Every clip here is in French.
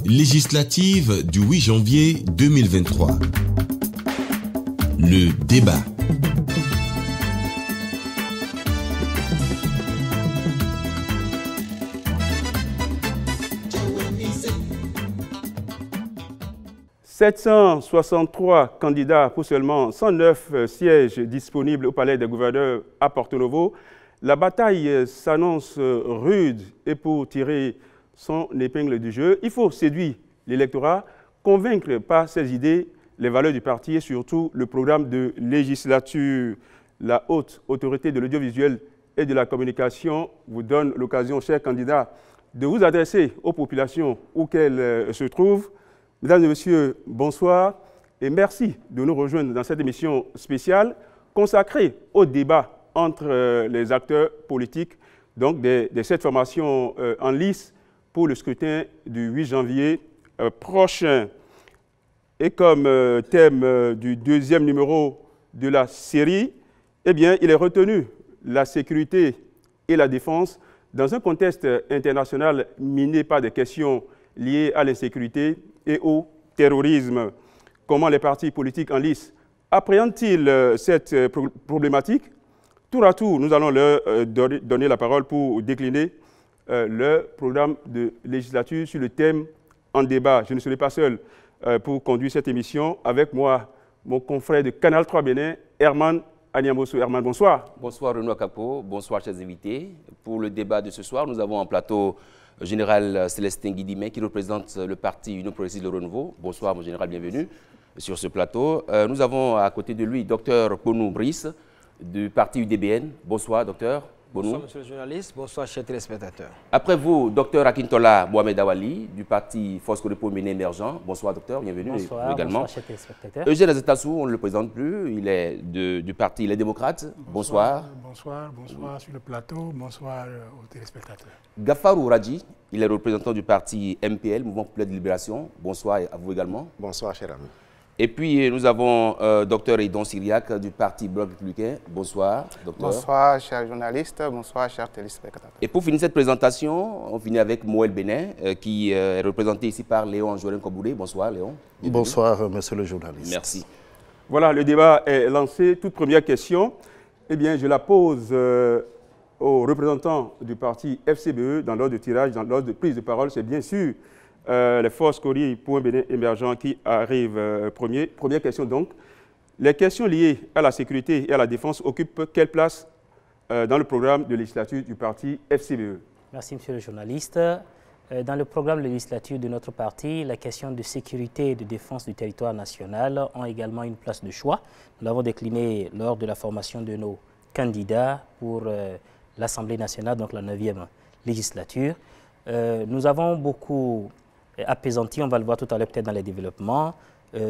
Législative du 8 janvier 2023. Le débat. « 763 candidats pour seulement 109 sièges disponibles au Palais des gouverneurs à Porto Novo. La bataille s'annonce rude et pour tirer son épingle du jeu, il faut séduire l'électorat, convaincre par ses idées les valeurs du parti et surtout le programme de législature. La haute autorité de l'audiovisuel et de la communication vous donne l'occasion, chers candidats, de vous adresser aux populations où qu'elles se trouvent. Mesdames et messieurs, bonsoir et merci de nous rejoindre dans cette émission spéciale consacrée au débat entre les acteurs politiques donc des 7 formations en lice pour le scrutin du 8 janvier prochain. Et comme thème du deuxième numéro de la série, eh bien, il est retenu la sécurité et la défense dans un contexte international miné par des questions liées à l'insécurité et au terrorisme. Comment les partis politiques en lice appréhendent-ils cette problématique? Tour à tour, nous allons leur donner la parole pour décliner leur programme de législature sur le thème en débat. Je ne serai pas seul pour conduire cette émission. Avec moi, mon confrère de Canal 3 Bénin, Herman Agnamoso. Herman, bonsoir. Bonsoir Renaud Capo, bonsoir chers invités. Pour le débat de ce soir, nous avons en plateau général Célestin Guidimé qui représente le parti Union Progressiste de Renouveau. Bonsoir mon général, bienvenue sur ce plateau. Nous avons à côté de lui Dr Bonou Brice du parti UDBN. Bonsoir docteur Bonou. Bonsoir monsieur le journaliste, bonsoir chers téléspectateurs. Après vous, docteur Akintola Mohamed Awali du parti Force Codepo Méné Émergent. Bonsoir docteur, bienvenue bonsoir, également. Bonsoir chers téléspectateurs. Eugène Azetassou, on ne le présente plus, il est du parti Les Démocrates. Bonsoir. Bonsoir sur le plateau, bonsoir aux téléspectateurs. Gafarou Radji, il est représentant du parti MPL, Mouvement Populaire de Libération. Bonsoir à vous également. Bonsoir cher ami. Et puis nous avons Dr Edon Syriac du parti Bloc républicain. Bonsoir docteur. Bonsoir chers journalistes, bonsoir chers téléspectateurs. Et pour finir cette présentation, on finit avec Moël Benin qui est représenté ici par Léon Jorin Koboulé. Bonsoir Léon. Bienvenue. Bonsoir monsieur le journaliste. Merci. Voilà, le débat est lancé. Toute première question, eh bien, je la pose aux représentants du parti FCBE dans l'ordre de tirage, dans l'ordre de prise de parole. C'est bien sûr les forces Cori pour un Bénin émergent qui arrivent premier. Première question donc. Les questions liées à la sécurité et à la défense occupent quelle place dans le programme de législature du parti FCBE? Merci monsieur le journaliste. Dans le programme de législature de notre parti, la question de sécurité et de défense du territoire national ont également une place de choix. Nous l'avons décliné lors de la formation de nos candidats pour l'Assemblée nationale, donc la 9e législature. Nous avons beaucoup apaisanti, on va le voir tout à l'heure peut-être dans les développements,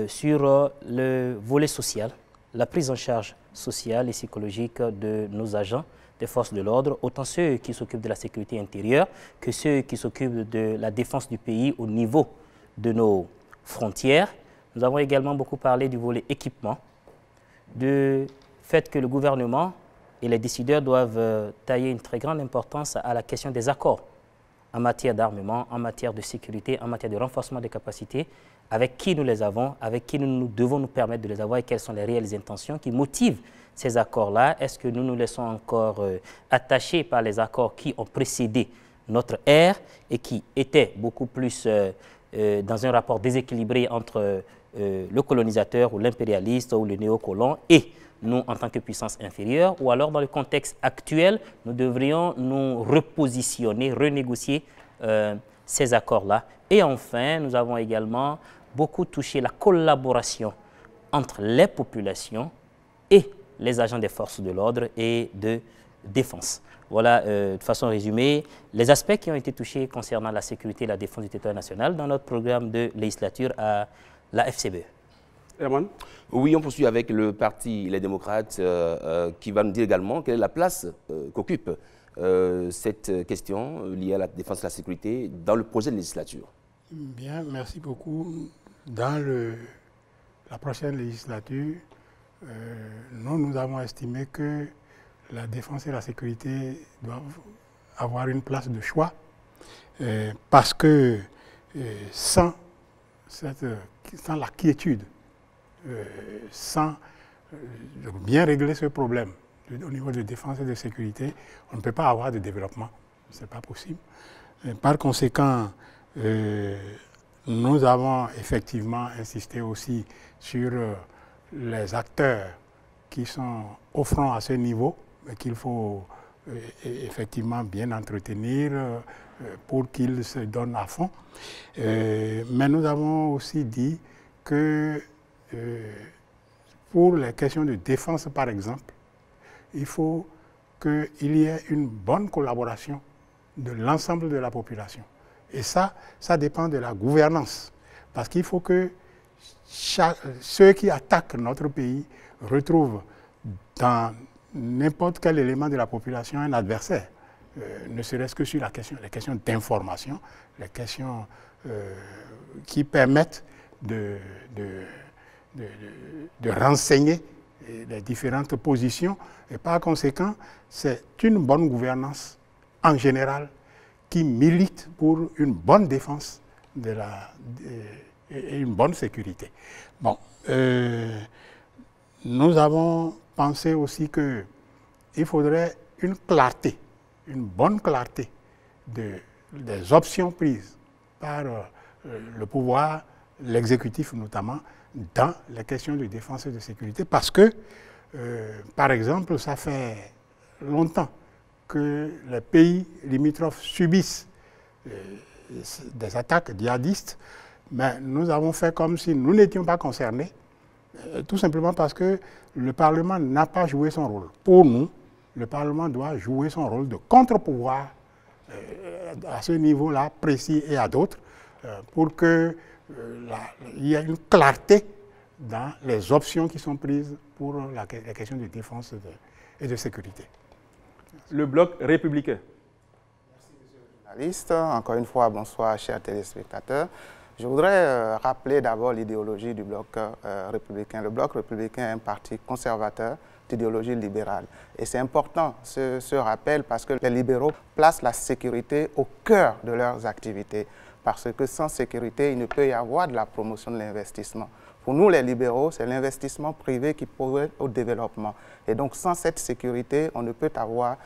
sur le volet social, la prise en charge sociale et psychologique de nos agents des forces de l'ordre, autant ceux qui s'occupent de la sécurité intérieure que ceux qui s'occupent de la défense du pays au niveau de nos frontières. Nous avons également beaucoup parlé du volet équipement, du fait que le gouvernement et les décideurs doivent tailler une très grande importance à la question des accords en matière d'armement, en matière de sécurité, en matière de renforcement des capacités, avec qui nous les avons, avec qui nous devons nous permettre de les avoir et quelles sont les réelles intentions qui motivent ces accords-là. Est-ce que nous nous laissons encore attachés par les accords qui ont précédé notre ère et qui étaient beaucoup plus dans un rapport déséquilibré entre le colonisateur ou l'impérialiste ou le néocolon et nous en tant que puissance inférieure, ou alors dans le contexte actuel, nous devrions nous repositionner, renégocier ces accords-là. Et enfin, nous avons également beaucoup touché la collaboration entre les populations et les agents des forces de l'ordre et de défense. Voilà, de façon résumée, les aspects qui ont été touchés concernant la sécurité et la défense du territoire national dans notre programme de législature à la FCBE. Herman? Oui, on poursuit avec le parti Les Démocrates qui va nous dire également quelle est la place qu'occupe cette question liée à la défense et la sécurité dans le projet de législature. Bien, merci beaucoup. Dans la prochaine législature, nous avons estimé que la défense et la sécurité doivent avoir une place de choix. parce que sans la quiétude, sans bien régler ce problème au niveau de défense et de sécurité, on ne peut pas avoir de développement. Ce n'est pas possible. Et par conséquent, nous avons effectivement insisté aussi sur les acteurs qui sont au front à ce niveau, mais qu'il faut effectivement bien entretenir pour qu'ils se donnent à fond. Mais nous avons aussi dit que pour les questions de défense, par exemple, il faut qu'il y ait une bonne collaboration de l'ensemble de la population. Et ça dépend de la gouvernance. Parce qu'il faut que ceux qui attaquent notre pays retrouvent dans n'importe quel élément de la population un adversaire. Ne serait-ce que sur les questions d'information, les questions qui permettent de renseigner les différentes positions. Et par conséquent, c'est une bonne gouvernance en général qui milite pour une bonne défense et une bonne sécurité. Bon, nous avons pensé aussi qu'il faudrait une clarté, une bonne clarté des options prises par le pouvoir, l'exécutif notamment, dans les questions de défense et de sécurité, parce que, par exemple, ça fait longtemps que les pays limitrophes subissent des attaques djihadistes, mais nous avons fait comme si nous n'étions pas concernés, tout simplement parce que le Parlement n'a pas joué son rôle. Pour nous, le Parlement doit jouer son rôle de contre-pouvoir à ce niveau-là précis et à d'autres, pour qu'il y ait une clarté dans les options qui sont prises pour les questions de défense et de sécurité. Le bloc républicain. Merci, monsieur le journaliste. Encore une fois, bonsoir, chers téléspectateurs. Je voudrais rappeler d'abord l'idéologie du bloc républicain. Le bloc républicain est un parti conservateur d'idéologie libérale. Et c'est important ce rappel parce que les libéraux placent la sécurité au cœur de leurs activités. Parce que sans sécurité, il ne peut y avoir de la promotion de l'investissement. Pour nous, les libéraux, c'est l'investissement privé qui pourrait au développement. Et donc, sans cette sécurité, on ne peut avoir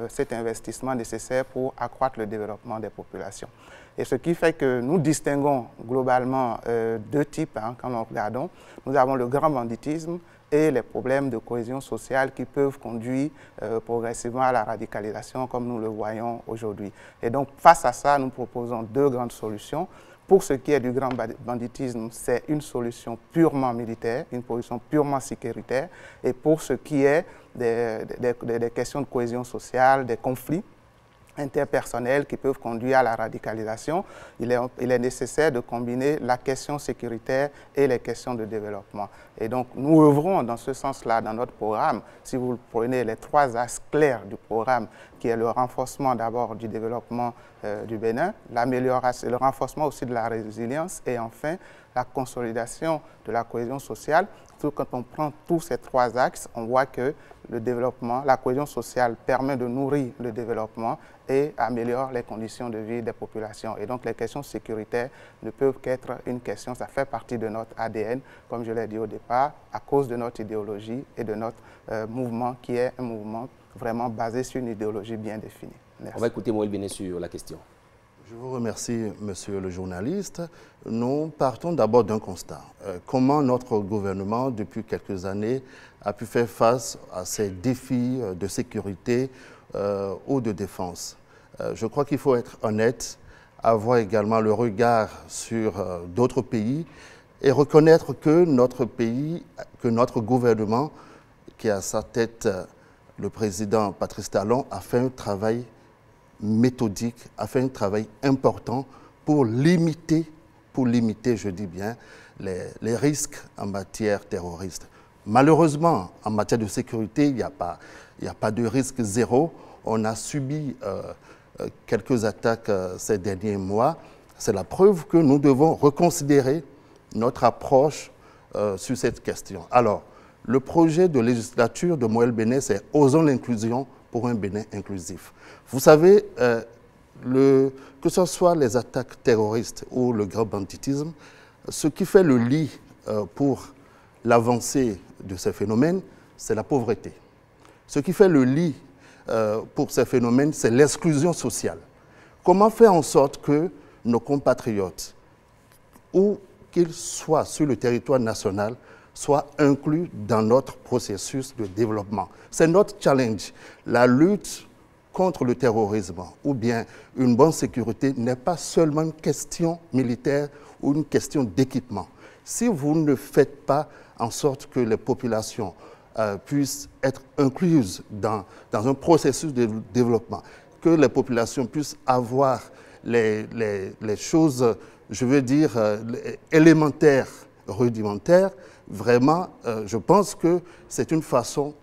cet investissement nécessaire pour accroître le développement des populations. Et ce qui fait que nous distinguons globalement deux types, quand nous regardons. Nous avons le grand banditisme et les problèmes de cohésion sociale qui peuvent conduire progressivement à la radicalisation, comme nous le voyons aujourd'hui. Et donc, face à ça, nous proposons deux grandes solutions. Pour ce qui est du grand banditisme, c'est une solution purement militaire, une solution purement sécuritaire. Et pour ce qui est des questions de cohésion sociale, des conflits interpersonnels qui peuvent conduire à la radicalisation, il est nécessaire de combiner la question sécuritaire et les questions de développement. Et donc, nous œuvrons dans ce sens-là dans notre programme. Si vous prenez les trois axes clairs du programme, qui est le renforcement d'abord du développement du Bénin, l'amélioration, le renforcement aussi de la résilience et enfin la consolidation de la cohésion sociale. Quand on prend tous ces trois axes, on voit que le développement, la cohésion sociale permet de nourrir le développement et améliore les conditions de vie des populations. Et donc les questions sécuritaires ne peuvent qu'être une question, ça fait partie de notre ADN, comme je l'ai dit au départ, à cause de notre idéologie et de notre mouvement qui est un mouvement vraiment basé sur une idéologie bien définie. Merci. On va écouter Moël Béné sur la question. Je vous remercie, monsieur le journaliste. Nous partons d'abord d'un constat. Comment notre gouvernement, depuis quelques années, a pu faire face à ces défis de sécurité ou de défense. Je crois qu'il faut être honnête, avoir également le regard sur d'autres pays et reconnaître que notre pays, que notre gouvernement, qui a à sa tête le président Patrice Talon, a fait un travail méthodique, a fait un travail important pour limiter, je dis bien, les risques en matière terroriste. Malheureusement, en matière de sécurité, il n'y a pas de risque zéro. On a subi quelques attaques ces derniers mois. C'est la preuve que nous devons reconsidérer notre approche sur cette question. Alors, le projet de législature de Moël Béné, c'est « Osons l'inclusion pour un Bénin inclusif ». Vous savez, que ce soit les attaques terroristes ou le grand banditisme, ce qui fait le lit pour l'avancée de ces phénomènes, c'est la pauvreté. Ce qui fait le lit pour ces phénomènes, c'est l'exclusion sociale. Comment faire en sorte que nos compatriotes, où qu'ils soient sur le territoire national, soient inclus dans notre processus de développement? C'est notre challenge. La lutte contre le terrorisme ou bien une bonne sécurité n'est pas seulement une question militaire ou une question d'équipement. Si vous ne faites pas en sorte que les populations puissent être incluses dans un processus de développement, que les populations puissent avoir les choses, je veux dire, élémentaires, rudimentaires, vraiment, je pense que c'est une façon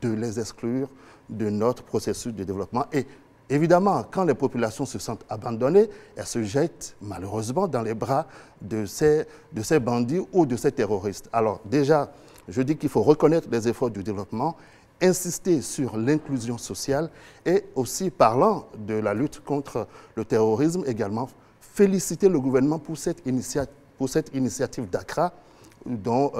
de les exclure de notre processus de développement. Et évidemment, quand les populations se sentent abandonnées, elles se jettent malheureusement dans les bras de ces bandits ou de ces terroristes. Alors déjà, je dis qu'il faut reconnaître les efforts du développement, insister sur l'inclusion sociale et aussi, parlant de la lutte contre le terrorisme également, féliciter le gouvernement pour cette initiative d'Accra, dont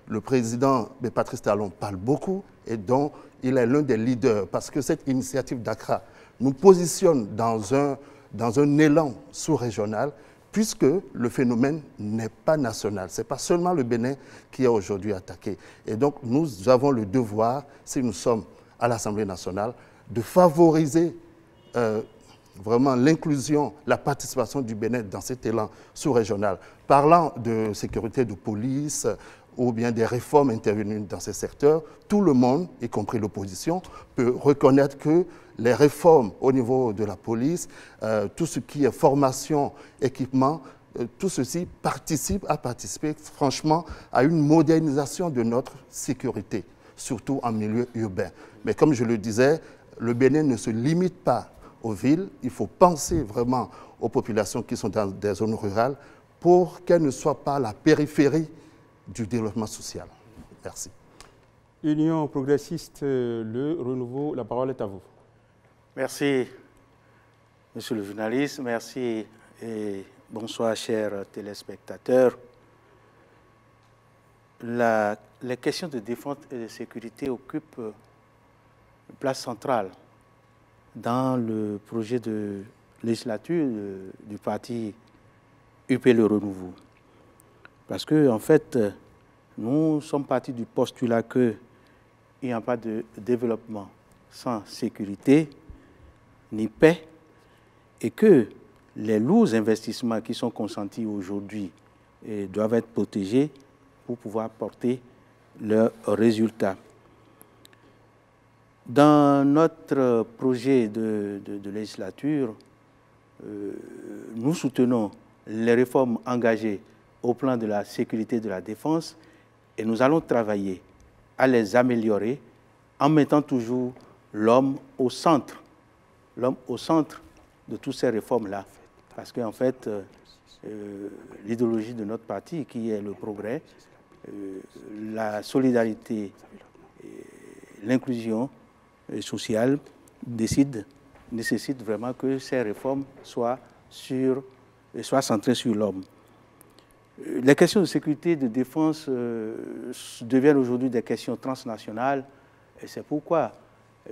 le président Patrice Talon parle beaucoup et dont il est l'un des leaders, parce que cette initiative d'Accra nous positionne dans un élan sous-régional, puisque le phénomène n'est pas national. Ce n'est pas seulement le Bénin qui est aujourd'hui attaqué. Et donc, nous avons le devoir, si nous sommes à l'Assemblée nationale, de favoriser vraiment l'inclusion, la participation du Bénin dans cet élan sous-régional. Parlant de sécurité de police ou bien des réformes intervenues dans ces secteurs, tout le monde, y compris l'opposition, peut reconnaître que les réformes au niveau de la police, tout ce qui est formation, équipement, tout ceci participe franchement à une modernisation de notre sécurité, surtout en milieu urbain. Mais comme je le disais, le Bénin ne se limite pas aux villes, il faut penser vraiment aux populations qui sont dans des zones rurales pour qu'elles ne soient pas la périphérie du développement social. Merci. Union progressiste, le renouveau, la parole est à vous. Merci, monsieur le journaliste. Merci et bonsoir, chers téléspectateurs. Les questions de défense et de sécurité occupent une place centrale dans le projet de législature du parti UP Le Renouveau. Parce que, en fait, nous sommes partis du postulat qu'il n'y a pas de développement sans sécurité ni paix et que les lourds investissements qui sont consentis aujourd'hui doivent être protégés pour pouvoir porter leurs résultats. Dans notre projet de législature, nous soutenons les réformes engagées au plan de la sécurité et de la défense et nous allons travailler à les améliorer en mettant toujours l'homme au centre de toutes ces réformes-là. Parce qu'en fait, l'idéologie de notre parti, qui est le progrès, la solidarité, l'inclusion sociale, nécessite vraiment que ces réformes soient centrées sur l'homme. Les questions de sécurité et de défense deviennent aujourd'hui des questions transnationales et c'est pourquoi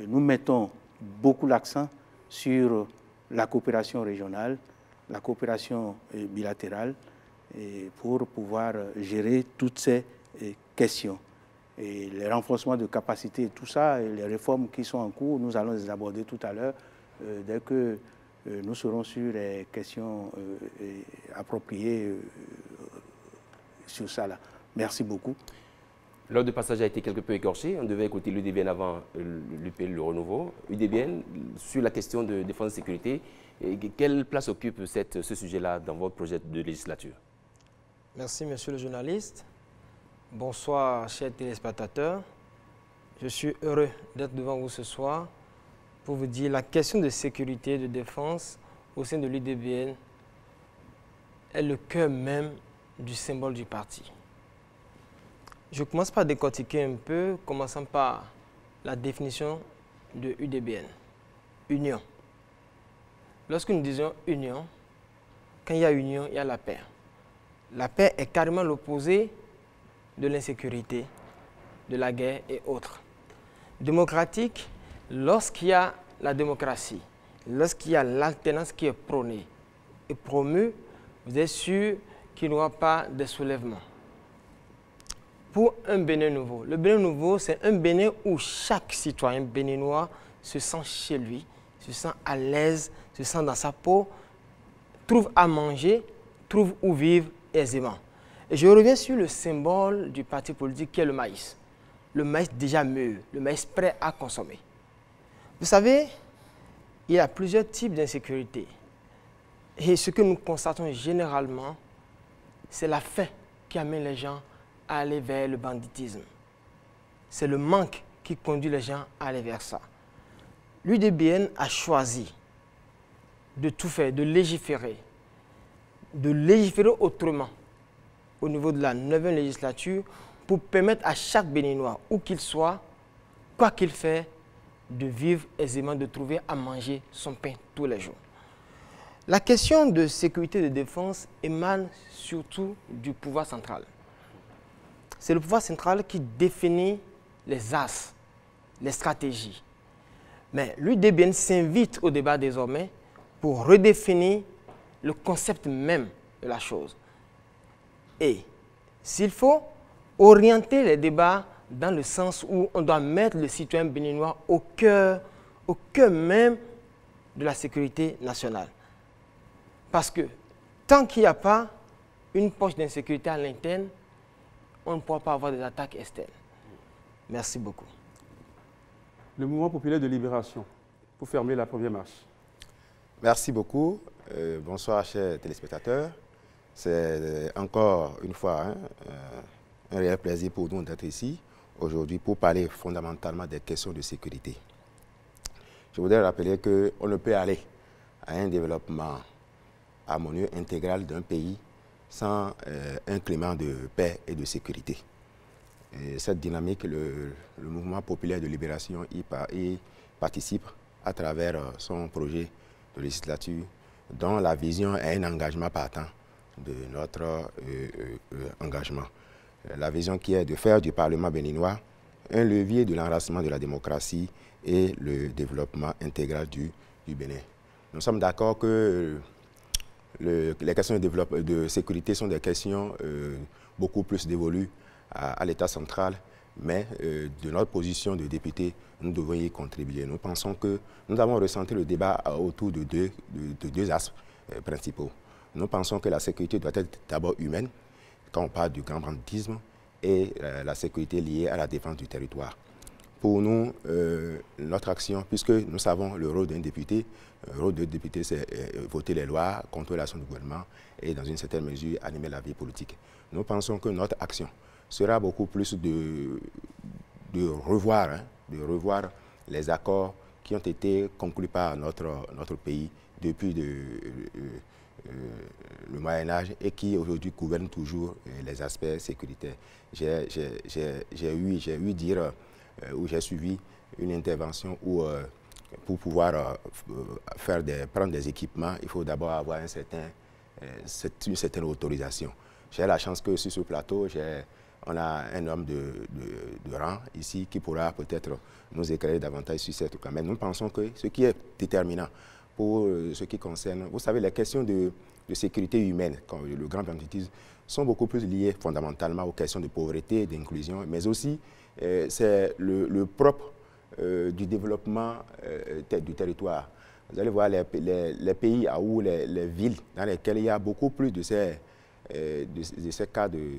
nous mettons beaucoup l'accent sur la coopération régionale, la coopération bilatérale pour pouvoir gérer toutes ces questions. Et les renforcements de capacités et tout ça, et les réformes qui sont en cours, nous allons les aborder tout à l'heure dès que nous serons sur les questions appropriées sur ça là. Merci beaucoup. L'ordre de passage a été quelque peu écorché. On devait écouter l'UDBN avant l'UP Le Renouveau. UDBN, sur la question de défense et sécurité, quelle place occupe ce sujet-là dans votre projet de législature? Merci, monsieur le journaliste. Bonsoir, chers téléspectateurs. Je suis heureux d'être devant vous ce soir pour vous dire la question de sécurité et de défense au sein de l'UDBN est le cœur même du symbole du parti. Je commence par décortiquer un peu, commençant par la définition de UDBN. Union. lorsque nous disons union, quand il y a union, il y a la paix. La paix est carrément l'opposé de l'insécurité, de la guerre et autres. Démocratique, lorsqu'il y a la démocratie, lorsqu'il y a l'alternance qui est prônée et promue, vous êtes sûr qu'il n'y aura pas de soulèvement. Pour un Bénin nouveau, le Bénin nouveau, c'est un Bénin où chaque citoyen béninois se sent chez lui, se sent à l'aise, se sent dans sa peau, trouve à manger, trouve où vivre aisément. Et je reviens sur le symbole du parti politique qui est le maïs. Le maïs déjà mûr, le maïs prêt à consommer. Vous savez, il y a plusieurs types d'insécurité. Et ce que nous constatons généralement, c'est la faim qui amène les gens à aller vers le banditisme. C'est le manque qui conduit les gens à aller vers ça. L'UDBN a choisi de tout faire, de légiférer autrement au niveau de la 9e législature pour permettre à chaque Béninois, où qu'il soit, quoi qu'il fait, de vivre aisément, de trouver à manger son pain tous les jours. La question de sécurité et de défense émane surtout du pouvoir central. C'est le pouvoir central qui définit les axes, les stratégies. Mais l'UDBN s'invite au débat désormais pour redéfinir le concept même de la chose. Et s'il faut, orienter les débats dans le sens où on doit mettre le citoyen béninois au cœur même de la sécurité nationale. Parce que tant qu'il n'y a pas une poche d'insécurité à l'interne, on ne pourra pas avoir des attaques externes. Merci beaucoup. Le mouvement populaire de libération, pour fermer la première marche. Merci beaucoup. Bonsoir, chers téléspectateurs. C'est encore une fois un réel plaisir pour nous d'être ici aujourd'hui pour parler fondamentalement des questions de sécurité. Je voudrais rappeler qu'on ne peut aller à un développement harmonieux, intégral d'un pays sans un climat de paix et de sécurité. Et cette dynamique, le mouvement populaire de libération y participe à travers son projet de législature dont la vision est un engagement partant de notre engagement. La vision qui est de faire du Parlement béninois un levier de l'enracinement de la démocratie et le développement intégral du Bénin. Nous sommes d'accord que les questions de sécurité sont des questions beaucoup plus dévolues à l'État central, mais de notre position de député, nous devons y contribuer. Nous pensons que nous avons ressenti le débat autour de deux aspects principaux. Nous pensons que la sécurité doit être d'abord humaine, quand on parle du grand banditisme, et la sécurité liée à la défense du territoire. Pour nous, notre action, puisque nous savons le rôle d'un député, le rôle d'un député, c'est voter les lois, contrôler l'action du gouvernement et, dans une certaine mesure, animer la vie politique. Nous pensons que notre action sera beaucoup plus de revoir les accords qui ont été conclus par notre pays depuis le Moyen-Âge et qui aujourd'hui gouvernent toujours les aspects sécuritaires. J'ai suivi une intervention où pour pouvoir prendre des équipements, il faut d'abord avoir une certaine autorisation. J'ai la chance que sur ce plateau, on a un homme de rang ici qui pourra peut-être nous éclairer davantage sur cette cas. Mais nous pensons que ce qui est déterminant pour ce qui concerne, vous savez, les questions de sécurité humaine, comme le grand banditisme, sont beaucoup plus liées fondamentalement aux questions de pauvreté, d'inclusion, mais aussi c'est le propre du développement du territoire. Vous allez voir les pays ou les villes dans lesquelles il y a beaucoup plus de ces cas de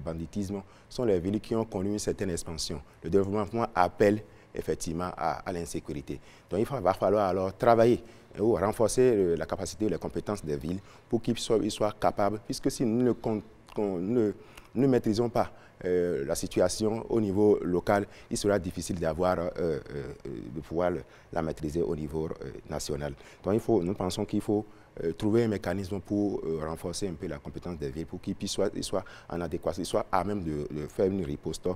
banditisme sont les villes qui ont connu une certaine expansion. Le développement appelle effectivement à l'insécurité. Donc il va falloir alors travailler ou renforcer la capacité ou les compétences des villes pour qu'ils soient capables, puisque si nous ne maîtrisons pas la situation au niveau local, il sera difficile de pouvoir la maîtriser au niveau national. Donc nous pensons qu'il faut trouver un mécanisme pour renforcer un peu la compétence des villes, pour qu'ils soient en adéquation, ils soient à même de faire une riposte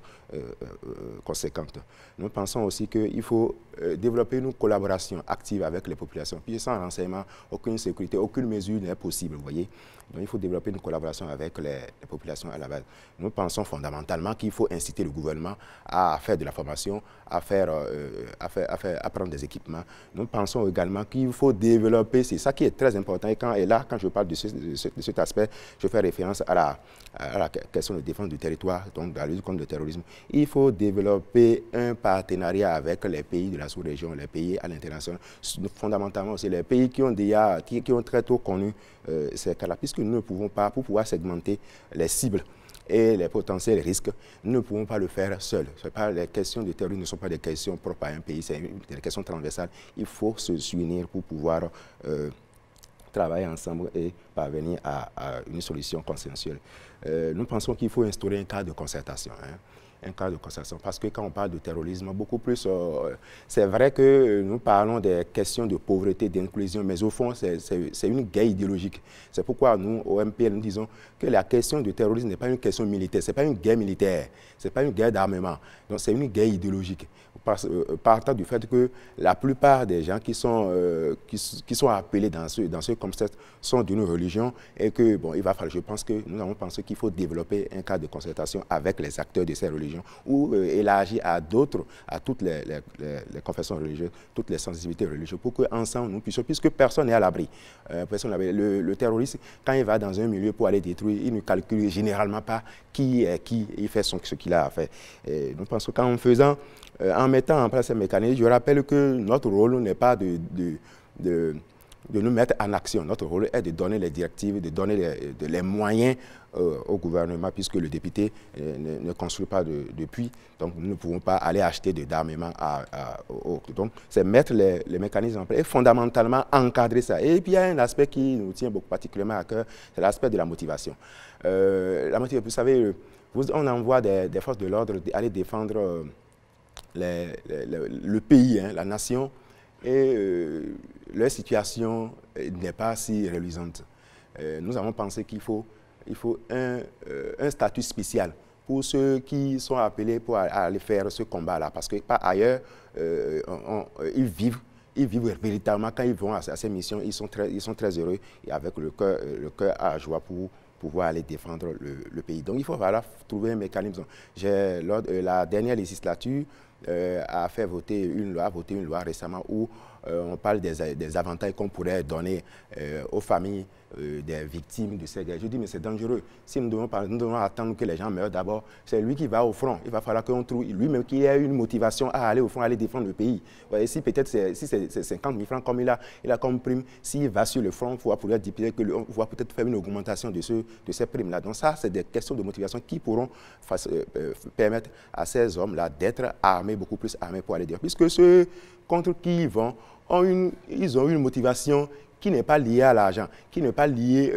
conséquente. Nous pensons aussi qu'il faut développer une collaboration active avec les populations. Puis sans renseignement, aucune sécurité, aucune mesure n'est possible, vous voyez. Donc il faut développer une collaboration avec les populations à la base. Nous pensons fondamentalement qu'il faut inciter le gouvernement à faire de la formation, à prendre des équipements. Nous pensons également qu'il faut développer, c'est ça qui est très important, et là, quand je parle de cet aspect, je fais référence à la question de défense du territoire, donc de la lutte contre le terrorisme. Il faut développer un partenariat avec les pays de la sous-région, les pays à l'international, fondamentalement aussi les pays qui ont très tôt connu ces cas-là, puisque nous ne pouvons pas, pour pouvoir segmenter les cibles et les potentiels risques, nous ne pouvons pas le faire seuls. Les questions de terrorisme ne sont pas des questions propres à un pays, c'est des questions transversales. Il faut se unir pour pouvoir travailler ensemble et parvenir à une solution consensuelle. Nous pensons qu'il faut instaurer un cadre de concertation. Un cadre de concertation, parce que quand on parle de terrorisme, beaucoup plus, c'est vrai que nous parlons des questions de pauvreté, d'inclusion, mais au fond, c'est une guerre idéologique. C'est pourquoi nous, au MPL, nous disons que la question du terrorisme n'est pas une question militaire, ce n'est pas une guerre militaire, ce n'est pas une guerre d'armement, donc c'est une guerre idéologique. Partant du fait que la plupart des gens qui sont appelés dans ce concept sont d'une religion et que, bon, il va falloir, je pense que nous avons pensé qu'il faut développer un cadre de concertation avec les acteurs de ces religions ou élargir à toutes les confessions religieuses, toutes les sensibilités religieuses pour qu'ensemble nous puissions, puisque personne n'est à l'abri. Le terroriste, quand il va dans un milieu pour aller détruire, il ne calcule généralement pas qui est qui, il fait ce qu'il a à faire. Et nous pensons qu'en mettant en place ces mécanismes, je rappelle que notre rôle n'est pas de nous mettre en action. Notre rôle est de donner les directives, de donner les moyens au gouvernement, puisque le député ne construit pas de puits. Donc, nous ne pouvons pas aller acheter d'armement. Donc, c'est mettre les mécanismes en place et fondamentalement encadrer ça. Et puis, il y a un aspect qui nous tient beaucoup particulièrement à cœur, c'est l'aspect de la motivation. Vous savez, on envoie des forces de l'ordre aller défendre le pays, la nation, et leur situation n'est pas si reluisante. Nous avons pensé qu'il faut un statut spécial pour ceux qui sont appelés pour aller faire ce combat-là, parce que par ailleurs, ils vivent véritablement, quand ils vont à ces missions, ils sont très heureux et avec le cœur à joie pour pouvoir aller défendre le pays. Donc il faut trouver un mécanisme. La dernière législature a voté une loi récemment où on parle des avantages qu'on pourrait donner aux familles des victimes de ces guerres. Je dis, mais c'est dangereux. Si nous devons attendre que les gens meurent d'abord, c'est lui qui va au front. Il va falloir qu'on trouve lui-même qui ait une motivation à aller au front, à aller défendre le pays. Voyez, si peut-être c'est 50 000 francs comme il a comme prime, s'il va sur le front, on va peut-être faire une augmentation de ces primes-là. Donc ça, c'est des questions de motivation qui pourront permettre à ces hommes-là d'être armés, beaucoup plus armés pour aller dire. Puisque ceux contre qui ils vont, ils ont une motivation qui n'est pas liée à l'argent, qui n'est pas liée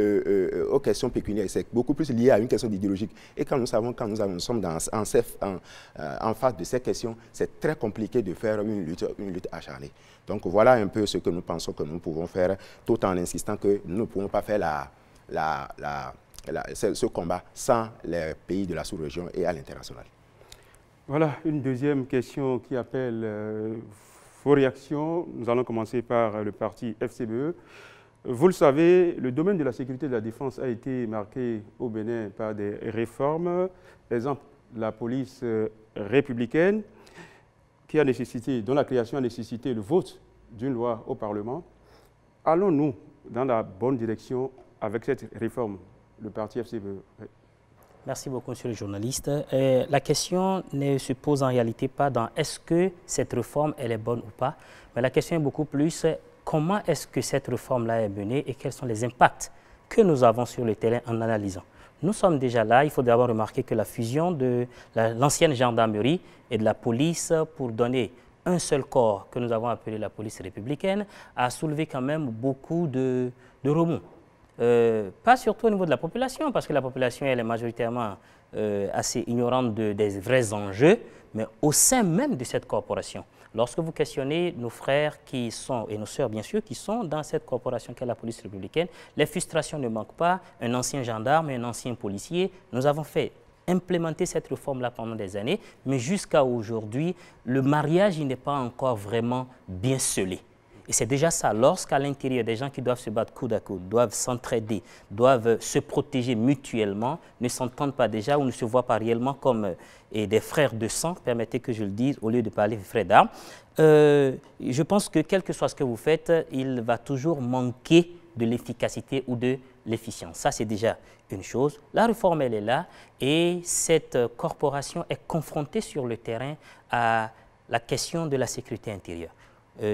aux questions pécuniaires, c'est beaucoup plus lié à une question idéologique. Et quand nous sommes en face de ces questions, c'est très compliqué de faire une lutte acharnée. Donc voilà un peu ce que nous pensons que nous pouvons faire, tout en insistant que nous ne pouvons pas faire ce combat sans les pays de la sous-région et à l'international. Voilà une deuxième question qui appelle vos réactions. Nous allons commencer par le parti FCBE. Vous le savez, le domaine de la sécurité et de la défense a été marqué au Bénin par des réformes. Exemple, la police républicaine dont la création a nécessité le vote d'une loi au Parlement. Allons-nous dans la bonne direction avec cette réforme, le parti FCBE? Merci beaucoup, monsieur le journaliste. La question ne se pose en réalité pas dans est-ce que cette réforme elle est bonne ou pas, mais la question est beaucoup plus comment est-ce que cette réforme-là est menée et quels sont les impacts que nous avons sur le terrain en analysant. Nous sommes déjà là. Il faut d'abord remarquer que la fusion de l'ancienne gendarmerie et de la police pour donner un seul corps que nous avons appelé la police républicaine a soulevé quand même beaucoup de remous. pas surtout au niveau de la population, parce que la population elle est majoritairement assez ignorante des vrais enjeux, mais au sein même de cette corporation. Lorsque vous questionnez nos frères qui sont, et nos sœurs bien sûr, qui sont dans cette corporation qu'est la police républicaine, les frustrations ne manquent pas. Un ancien gendarme, un ancien policier, nous avons fait implémenter cette réforme-là pendant des années, mais jusqu'à aujourd'hui, le mariage n'est pas encore vraiment bien scellé. Et c'est déjà ça, lorsqu'à l'intérieur, des gens qui doivent se battre coude à coude, doivent s'entraider, doivent se protéger mutuellement, ne s'entendent pas déjà ou ne se voient pas réellement comme des frères de sang, permettez que je le dise, au lieu de parler frères d'armes. Je pense que quel que soit ce que vous faites, il va toujours manquer de l'efficacité ou de l'efficience. Ça, c'est déjà une chose. La réforme, elle est là et cette corporation est confrontée sur le terrain à la question de la sécurité intérieure.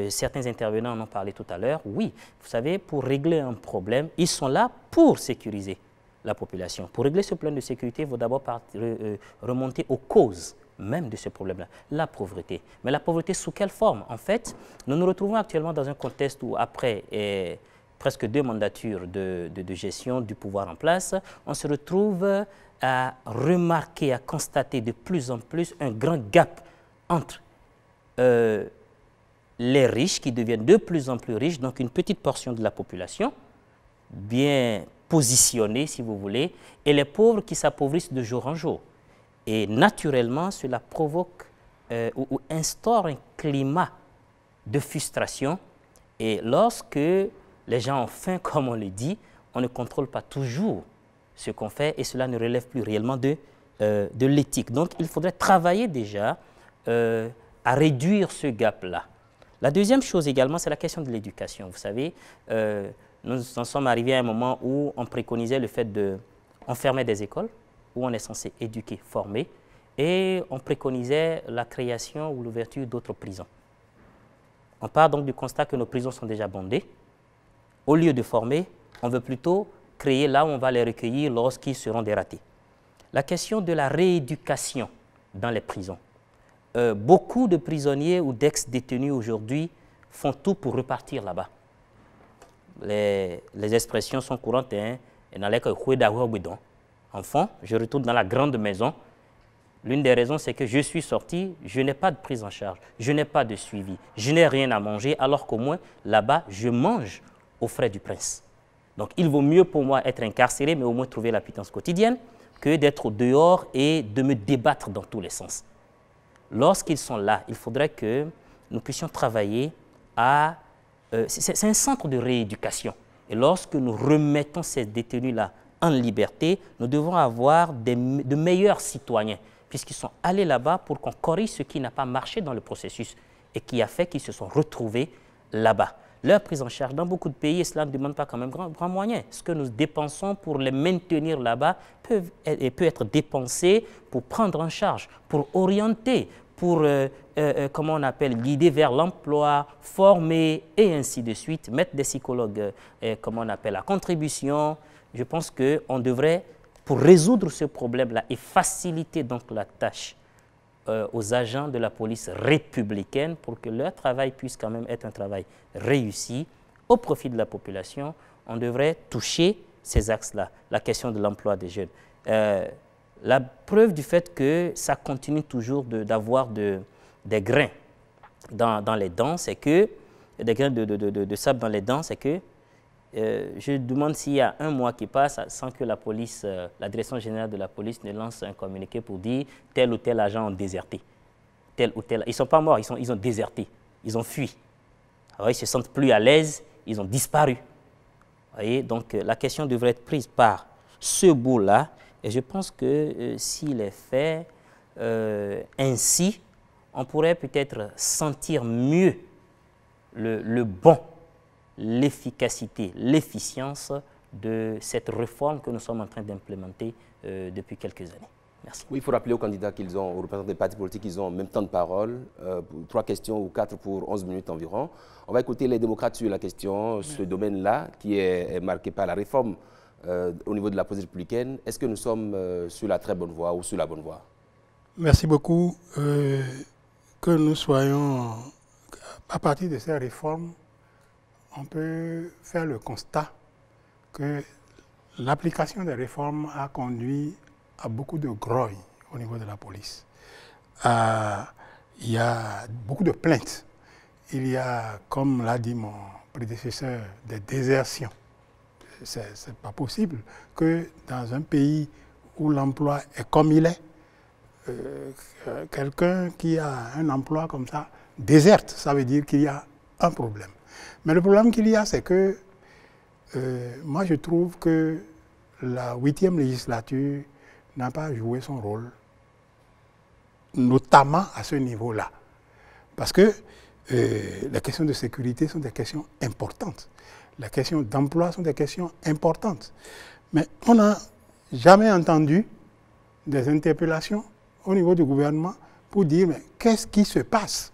Certains intervenants en ont parlé tout à l'heure. Oui, vous savez, pour régler un problème, ils sont là pour sécuriser la population. Pour régler ce problème de sécurité, il faut d'abord remonter aux causes même de ce problème-là, la pauvreté. Mais la pauvreté sous quelle forme? En fait, nous nous retrouvons actuellement dans un contexte où après presque 2 mandatures de gestion du pouvoir en place, on se retrouve à remarquer, à constater de plus en plus un grand gap entre les riches qui deviennent de plus en plus riches, donc une petite portion de la population, bien positionnée si vous voulez, et les pauvres qui s'appauvrissent de jour en jour. Et naturellement, cela provoque ou instaure un climat de frustration. Et lorsque les gens ont faim, comme on le dit, on ne contrôle pas toujours ce qu'on fait et cela ne relève plus réellement de l'éthique. Donc, il faudrait travailler déjà à réduire ce gap-là. La deuxième chose également, c'est la question de l'éducation. Vous savez, nous en sommes arrivés à un moment où on préconisait le fait d'enfermer des écoles, où on est censé éduquer, former, et on préconisait la création ou l'ouverture d'autres prisons. On part donc du constat que nos prisons sont déjà bondées. Au lieu de former, on veut plutôt créer là où on va les recueillir lorsqu'ils seront dératés. La question de la rééducation dans les prisons. Beaucoup de prisonniers ou d'ex-détenus aujourd'hui font tout pour repartir là-bas. Les expressions sont courantes. Enfant, je retourne dans la grande maison. L'une des raisons, c'est que je suis sorti, je n'ai pas de prise en charge, je n'ai pas de suivi, je n'ai rien à manger, alors qu'au moins, là-bas, je mange aux frais du prince. Donc, il vaut mieux pour moi être incarcéré, mais au moins trouver la pitance quotidienne, que d'être dehors et de me débattre dans tous les sens. Lorsqu'ils sont là, il faudrait que nous puissions travailler à... c'est un centre de rééducation. Et lorsque nous remettons ces détenus-là en liberté, nous devons avoir de meilleurs citoyens, puisqu'ils sont allés là-bas pour qu'on corrige ce qui n'a pas marché dans le processus et qui a fait qu'ils se sont retrouvés là-bas. Leur prise en charge dans beaucoup de pays, cela ne demande pas quand même grand moyen. Ce que nous dépensons pour les maintenir là-bas peut être dépensé pour prendre en charge, pour orienter, pour, comment on appelle, guider vers l'emploi, former et ainsi de suite, mettre des psychologues, comment on appelle, à contribution. Je pense qu'on devrait, pour résoudre ce problème-là et faciliter donc la tâche aux agents de la police républicaine pour que leur travail puisse quand même être un travail réussi au profit de la population, on devrait toucher ces axes-là, la question de l'emploi des jeunes. La preuve du fait que ça continue toujours d'avoir des grains dans les dents, c'est que, des grains de sable dans les dents, c'est que je demande s'il y a un mois qui passe sans que la police, la direction générale de la police ne lance un communiqué pour dire tel ou tel agent ont déserté. Tel ou tel, ils ne sont pas morts, ils ont déserté, ils ont fui. Alors, ils ne se sentent plus à l'aise, ils ont disparu. Vous voyez, donc la question devrait être prise par ce bout-là. Et je pense que s'il est fait ainsi, on pourrait peut-être sentir mieux le bon, l'efficacité, l'efficience de cette réforme que nous sommes en train d'implémenter depuis quelques années. Merci. Oui, il faut rappeler aux candidats qu'ils ont, aux représentants des partis politiques, qu'ils ont en même temps de parole, 3 questions ou 4 pour 11 minutes environ. On va écouter les démocrates sur la question, ce domaine-là, qui est marqué par la réforme au niveau de la police républicaine. Est-ce que nous sommes sur la très bonne voie ou sur la bonne voie? Merci beaucoup. Que nous soyons, à partir de ces réformes, on peut faire le constat que l'application des réformes a conduit à beaucoup de grogne au niveau de la police. Il y a beaucoup de plaintes. Il y a, comme l'a dit mon prédécesseur, des désertions. Ce n'est pas possible que dans un pays où l'emploi est comme il est, quelqu'un qui a un emploi comme ça déserte. Ça veut dire qu'il y a un problème. Mais le problème qu'il y a, c'est que moi je trouve que la 8e législature n'a pas joué son rôle, notamment à ce niveau-là. Parce que les questions de sécurité sont des questions importantes. Les questions d'emploi sont des questions importantes. Mais on n'a jamais entendu des interpellations au niveau du gouvernement pour dire mais qu'est-ce qui se passe?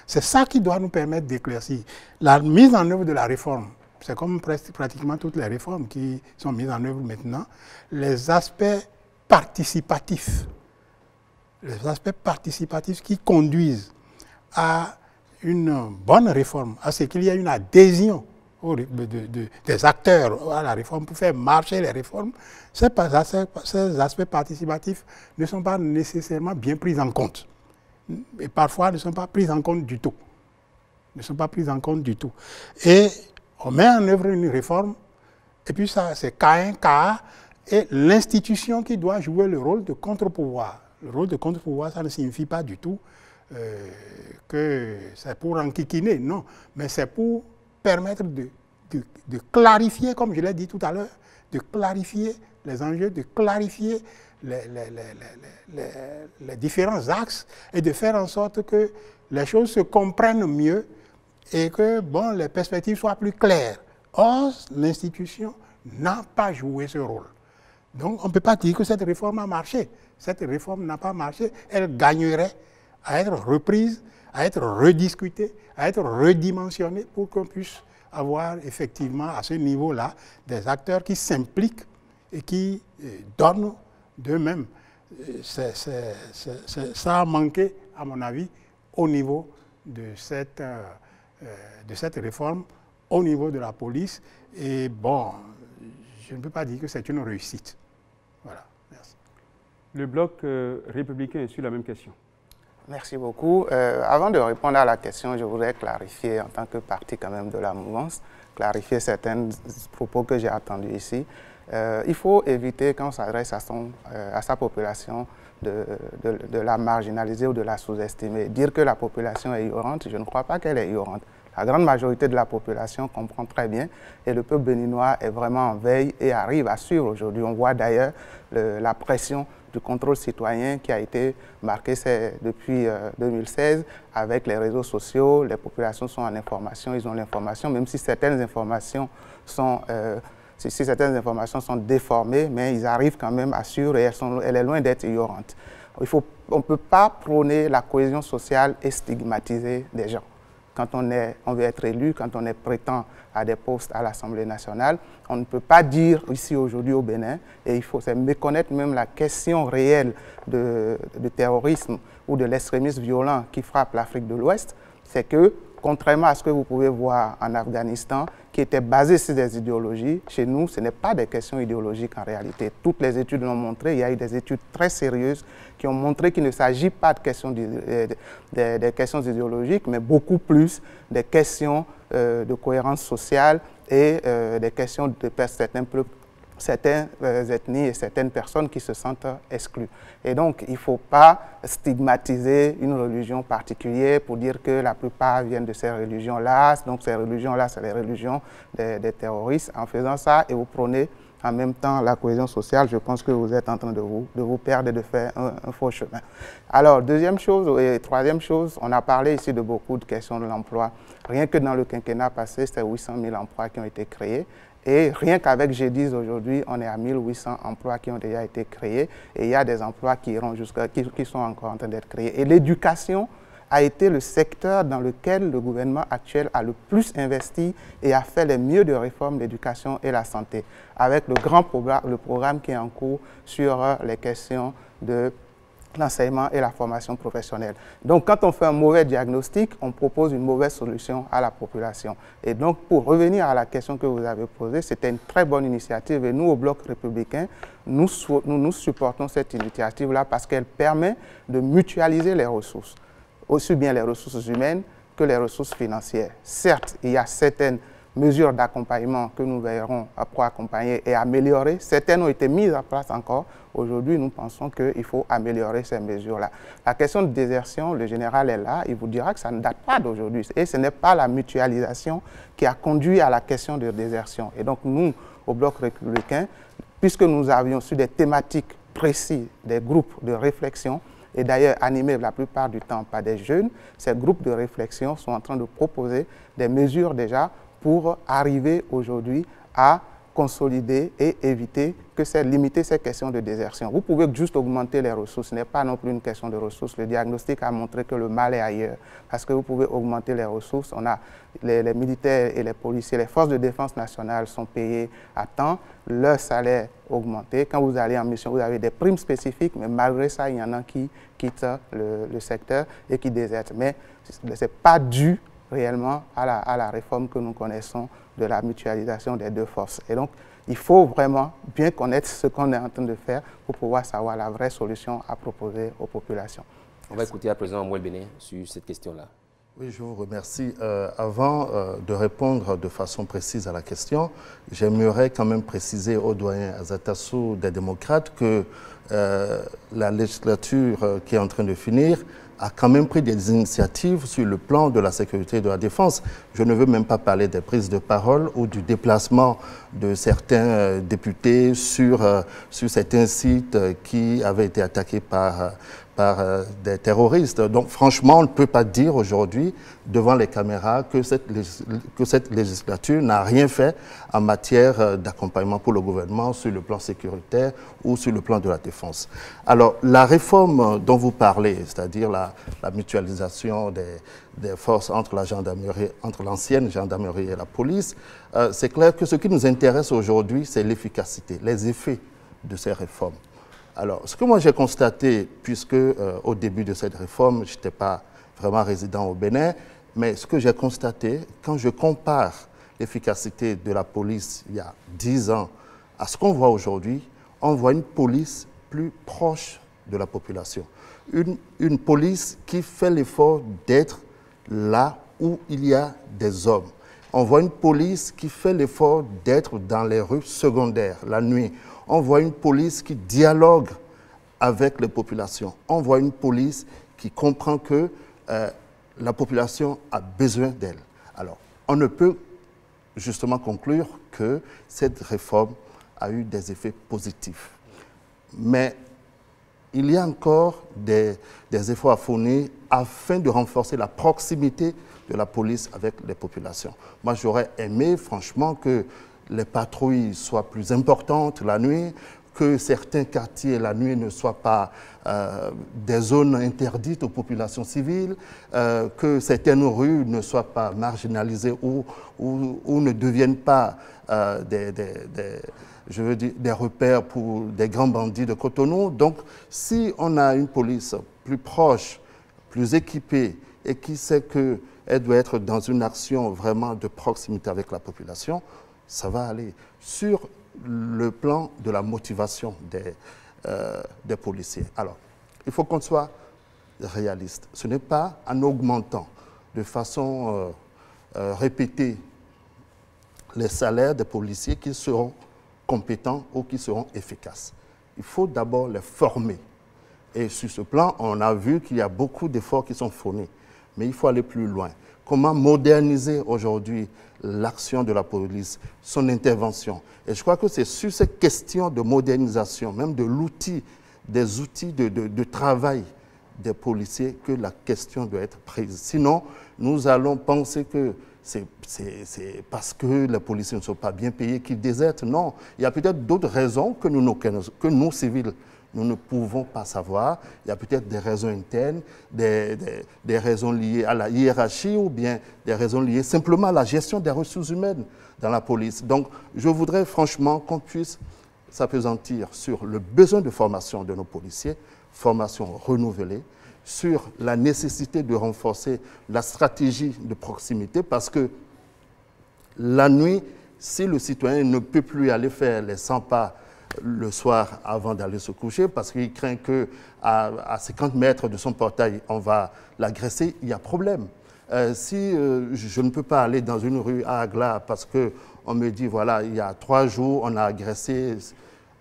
C'est ça qui doit nous permettre d'éclaircir. La mise en œuvre de la réforme, c'est comme pratiquement toutes les réformes qui sont mises en œuvre maintenant, les aspects participatifs qui conduisent à une bonne réforme, à ce qu'il y ait une adhésion des acteurs à la réforme pour faire marcher les réformes, ces aspects participatifs ne sont pas nécessairement bien pris en compte. Et parfois ne sont pas pris en compte du tout. Et on met en œuvre une réforme, et puis ça, c'est cas et l'institution qui doit jouer le rôle de contre-pouvoir. Le rôle de contre-pouvoir, ça ne signifie pas du tout que c'est pour enquiquiner, non, mais c'est pour permettre de clarifier, comme je l'ai dit tout à l'heure, de clarifier les enjeux, de clarifier les différents axes et de faire en sorte que les choses se comprennent mieux et que bon, les perspectives soient plus claires. Or, l'institution n'a pas joué ce rôle. Donc, on ne peut pas dire que cette réforme a marché. Cette réforme n'a pas marché. Elle gagnerait à être reprise, à être rediscutée, à être redimensionnée pour qu'on puisse avoir effectivement à ce niveau-là des acteurs qui s'impliquent et qui donnent d'eux-mêmes. Ça a manqué, à mon avis, au niveau de cette réforme, au niveau de la police. Et bon, je ne peux pas dire que c'est une réussite. Voilà, merci. Le bloc républicain est sur la même question. Merci beaucoup. Avant de répondre à la question, je voudrais clarifier, en tant que partie quand même de la mouvance, clarifier certains propos que j'ai entendus ici. Il faut éviter, quand on s'adresse à sa population, de la marginaliser ou de la sous-estimer. Dire que la population est ignorante, je ne crois pas qu'elle est ignorante. La grande majorité de la population comprend très bien et le peuple béninois est vraiment en veille et arrive à suivre aujourd'hui. On voit d'ailleurs la pression du contrôle citoyen qui a été marqué depuis 2016 avec les réseaux sociaux. Les populations sont en information, ils ont l'information, même si certaines informations sont déformées, mais ils arrivent quand même à suivre et elle est loin d'être ignorante. On ne peut pas prôner la cohésion sociale et stigmatiser des gens. Quand on veut être élu, quand on prétend à des postes à l'Assemblée nationale, on ne peut pas dire ici aujourd'hui au Bénin, et il faut méconnaître même la question réelle de terrorisme ou de l'extrémisme violent qui frappe l'Afrique de l'Ouest, c'est que, contrairement à ce que vous pouvez voir en Afghanistan, qui était basé sur des idéologies, chez nous, ce n'est pas des questions idéologiques en réalité. Toutes les études l'ont montré, il y a eu des études très sérieuses qui ont montré qu'il ne s'agit pas de questions, des questions idéologiques, mais beaucoup plus des questions de cohérence sociale et des questions de certaines ethnies et certaines personnes qui se sentent exclues. Et donc, il ne faut pas stigmatiser une religion particulière pour dire que la plupart viennent de ces religions-là, donc ces religions-là, c'est les religions des terroristes. En faisant ça, et vous prenez en même temps la cohésion sociale, je pense que vous êtes en train de vous perdre et de faire un faux chemin. Alors, deuxième chose et troisième chose, on a parlé ici de beaucoup de questions de l'emploi. Rien que dans le quinquennat passé, c'était 800 000 emplois qui ont été créés. Et rien qu'avec G10 aujourd'hui, on est à 1800 emplois qui ont déjà été créés. Et il y a des emplois qui sont encore en train d'être créés. Et l'éducation a été le secteur dans lequel le gouvernement actuel a le plus investi et a fait les mieux de réformes d'éducation et la santé. Avec le programme qui est en cours sur les questions de l'enseignement et la formation professionnelle. Donc, quand on fait un mauvais diagnostic, on propose une mauvaise solution à la population. Et donc, pour revenir à la question que vous avez posée, c'était une très bonne initiative. Et nous, au Bloc républicain, nous supportons cette initiative-là parce qu'elle permet de mutualiser les ressources, aussi bien les ressources humaines que les ressources financières. Certes, il y a certaines mesures d'accompagnement que nous veillerons pour accompagner et améliorer. Certaines ont été mises en place encore. Aujourd'hui, nous pensons qu'il faut améliorer ces mesures-là. La question de désertion, le général est là, il vous dira que ça ne date pas d'aujourd'hui. Et ce n'est pas la mutualisation qui a conduit à la question de désertion. Et donc nous, au Bloc républicain, puisque nous avions su des thématiques précises, des groupes de réflexion, et d'ailleurs animés la plupart du temps par des jeunes, ces groupes de réflexion sont en train de proposer des mesures déjà pour arriver aujourd'hui à consolider et éviter limiter ces questions de désertion. Vous pouvez juste augmenter les ressources, ce n'est pas non plus une question de ressources. Le diagnostic a montré que le mal est ailleurs, parce que vous pouvez augmenter les ressources. On a les militaires et les policiers, les forces de défense nationale sont payés à temps, leur salaire augmenté. Quand vous allez en mission, vous avez des primes spécifiques, mais malgré ça, il y en a qui quittent le secteur et qui désertent. Mais ce n'est pas dû réellement à la réforme que nous connaissons de la mutualisation des deux forces. Et donc, il faut vraiment bien connaître ce qu'on est en train de faire pour pouvoir savoir la vraie solution à proposer aux populations. On va écouter à présent Mouel Béné sur cette question-là. Oui, je vous remercie. Avant de répondre de façon précise à la question, j'aimerais quand même préciser au doyen Azatassou des démocrates que la législature qui est en train de finir a quand même pris des initiatives sur le plan de la sécurité et de la défense. Je ne veux même pas parler des prises de parole ou du déplacement de certains députés sur certains sites qui avaient été attaqués par des terroristes. Donc franchement, on ne peut pas dire aujourd'hui devant les caméras que cette législature n'a rien fait en matière d'accompagnement pour le gouvernement sur le plan sécuritaire ou sur le plan de la défense. Alors la réforme dont vous parlez, c'est-à-dire la mutualisation des forces entre la gendarmerie, entre l'ancienne gendarmerie et la police, c'est clair que ce qui nous intéresse aujourd'hui, c'est l'efficacité, les effets de ces réformes. Alors, ce que moi j'ai constaté, puisque au début de cette réforme, je n'étais pas vraiment résident au Bénin, mais ce que j'ai constaté, quand je compare l'efficacité de la police il y a 10 ans à ce qu'on voit aujourd'hui, on voit une police plus proche de la population. Une police qui fait l'effort d'être là où il y a des hommes. On voit une police qui fait l'effort d'être dans les rues secondaires la nuit. On voit une police qui dialogue avec les populations. On voit une police qui comprend que la population a besoin d'elle. Alors, on ne peut justement conclure que cette réforme a eu des effets positifs. Mais il y a encore des efforts à fournir afin de renforcer la proximité de la police avec les populations. Moi, j'aurais aimé, franchement, que les patrouilles soient plus importantes la nuit, que certains quartiers la nuit ne soient pas des zones interdites aux populations civiles, que certaines rues ne soient pas marginalisées ou ne deviennent pas des repères pour des grands bandits de Cotonou. Donc, si on a une police plus proche, plus équipée et qui sait qu'elle doit être dans une action vraiment de proximité avec la population, ça va aller. Sur le plan de la motivation des policiers. Alors, il faut qu'on soit réaliste. Ce n'est pas en augmentant de façon répétée les salaires des policiers qui seront compétents ou qui seront efficaces. Il faut d'abord les former. Et sur ce plan, on a vu qu'il y a beaucoup d'efforts qui sont fournis. Mais il faut aller plus loin. Comment moderniser aujourd'hui l'action de la police, son intervention. Et je crois que c'est sur cette question de modernisation, même de l'outil, des outils de travail des policiers que la question doit être prise. Sinon, nous allons penser que c'est parce que les policiers ne sont pas bien payés qu'ils désertent. Non, il y a peut-être d'autres raisons que nous, civils, nous ne pouvons pas savoir. Il y a peut-être des raisons internes, des raisons liées à la hiérarchie ou bien des raisons liées simplement à la gestion des ressources humaines dans la police. Donc, je voudrais franchement qu'on puisse s'appesantir sur le besoin de formation de nos policiers, formation renouvelée, sur la nécessité de renforcer la stratégie de proximité, parce que la nuit, si le citoyen ne peut plus aller faire les 100 pas le soir avant d'aller se coucher, parce qu'il craint qu'à 50 mètres de son portail, on va l'agresser, il y a problème. Si je ne peux pas aller dans une rue à Agla parce qu'on me dit, voilà, il y a 3 jours, on a agressé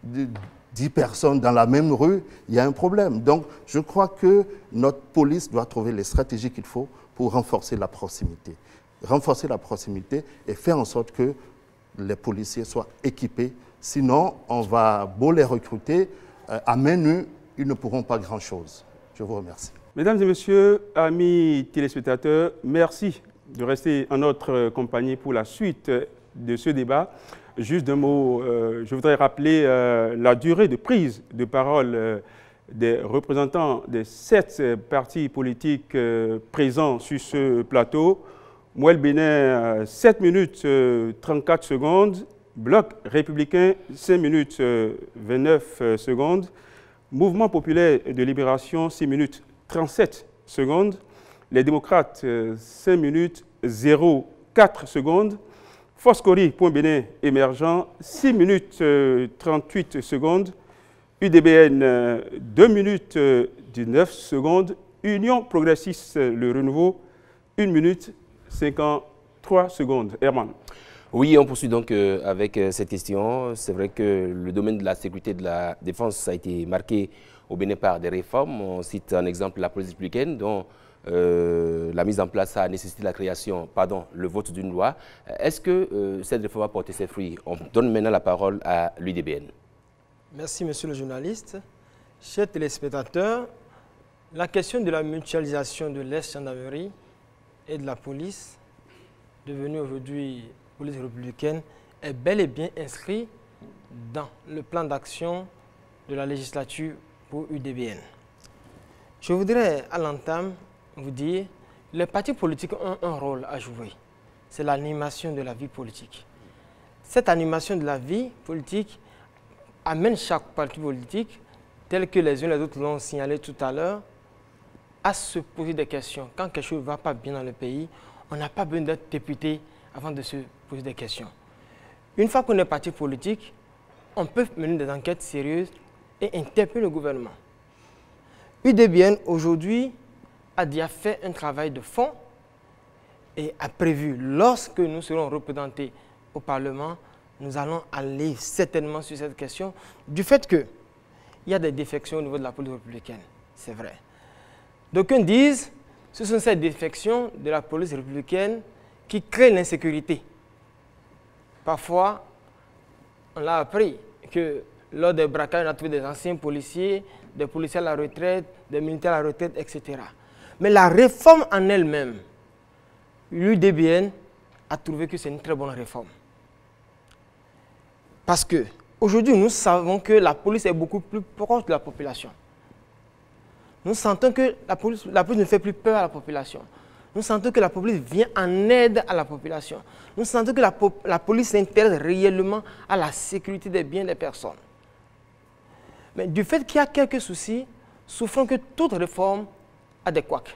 10 personnes dans la même rue, il y a un problème. Donc, je crois que notre police doit trouver les stratégies qu'il faut pour renforcer la proximité. Renforcer la proximité et faire en sorte que les policiers soient équipés. Sinon, on va beau les recruter, à main nue, ils ne pourront pas grand-chose. Je vous remercie. Mesdames et messieurs, amis téléspectateurs, merci de rester en notre compagnie pour la suite de ce débat. Juste d'un mot, je voudrais rappeler la durée de prise de parole des représentants des 7 partis politiques présents sur ce plateau. Mouel Bénin, 7 minutes 34 secondes. Bloc républicain, 5 minutes 29 secondes. Mouvement populaire de libération, 6 minutes 37 secondes. Les démocrates, 5 minutes 04 secondes. Foscori, Point Bénin émergent, 6 minutes 38 secondes. UDBN, 2 minutes 19 secondes. Union progressiste, le renouveau, 1 minute 53 secondes. Herman. Oui, on poursuit donc avec cette question. C'est vrai que le domaine de la sécurité et de la défense a été marqué au Bénin par des réformes. On cite un exemple la police républicaine dont la mise en place a nécessité la création, le vote d'une loi. Est-ce que cette réforme a porté ses fruits? On donne maintenant la parole à l'UDBN. Merci, monsieur le journaliste. Chers téléspectateurs, la question de la mutualisation de l'ex-gendarmerie et de la police, devenue aujourd'hui police républicaine, est bel et bien inscrite dans le plan d'action de la législature pour UDBN. Je voudrais à l'entame vous dire que les partis politiques ont un rôle à jouer. C'est l'animation de la vie politique. Cette animation de la vie politique amène chaque parti politique, tel que les uns et les autres l'ont signalé tout à l'heure, à se poser des questions. Quand quelque chose ne va pas bien dans le pays, on n'a pas besoin d'être député avant de se poser des questions. Une fois qu'on est parti politique, on peut mener des enquêtes sérieuses et interpeller le gouvernement. UDBN aujourd'hui a déjà fait un travail de fond et a prévu, lorsque nous serons représentés au Parlement, nous allons aller certainement sur cette question du fait qu'il y a des défections au niveau de la police républicaine. C'est vrai. D'aucuns disent que ce sont ces défections de la police républicaine qui créent l'insécurité. Parfois, on l'a appris que lors des braquages, on a trouvé des anciens policiers, des policiers à la retraite, des militaires à la retraite, etc. Mais la réforme en elle-même, l'UDBN a trouvé que c'est une très bonne réforme. Parce qu'aujourd'hui, nous savons que la police est beaucoup plus proche de la population. Nous sentons que la police ne fait plus peur à la population. Nous sentons que la police vient en aide à la population. Nous sentons que la police s'intéresse réellement à la sécurité des biens des personnes. Mais du fait qu'il y a quelques soucis, souffrons que toute réforme a des couacs.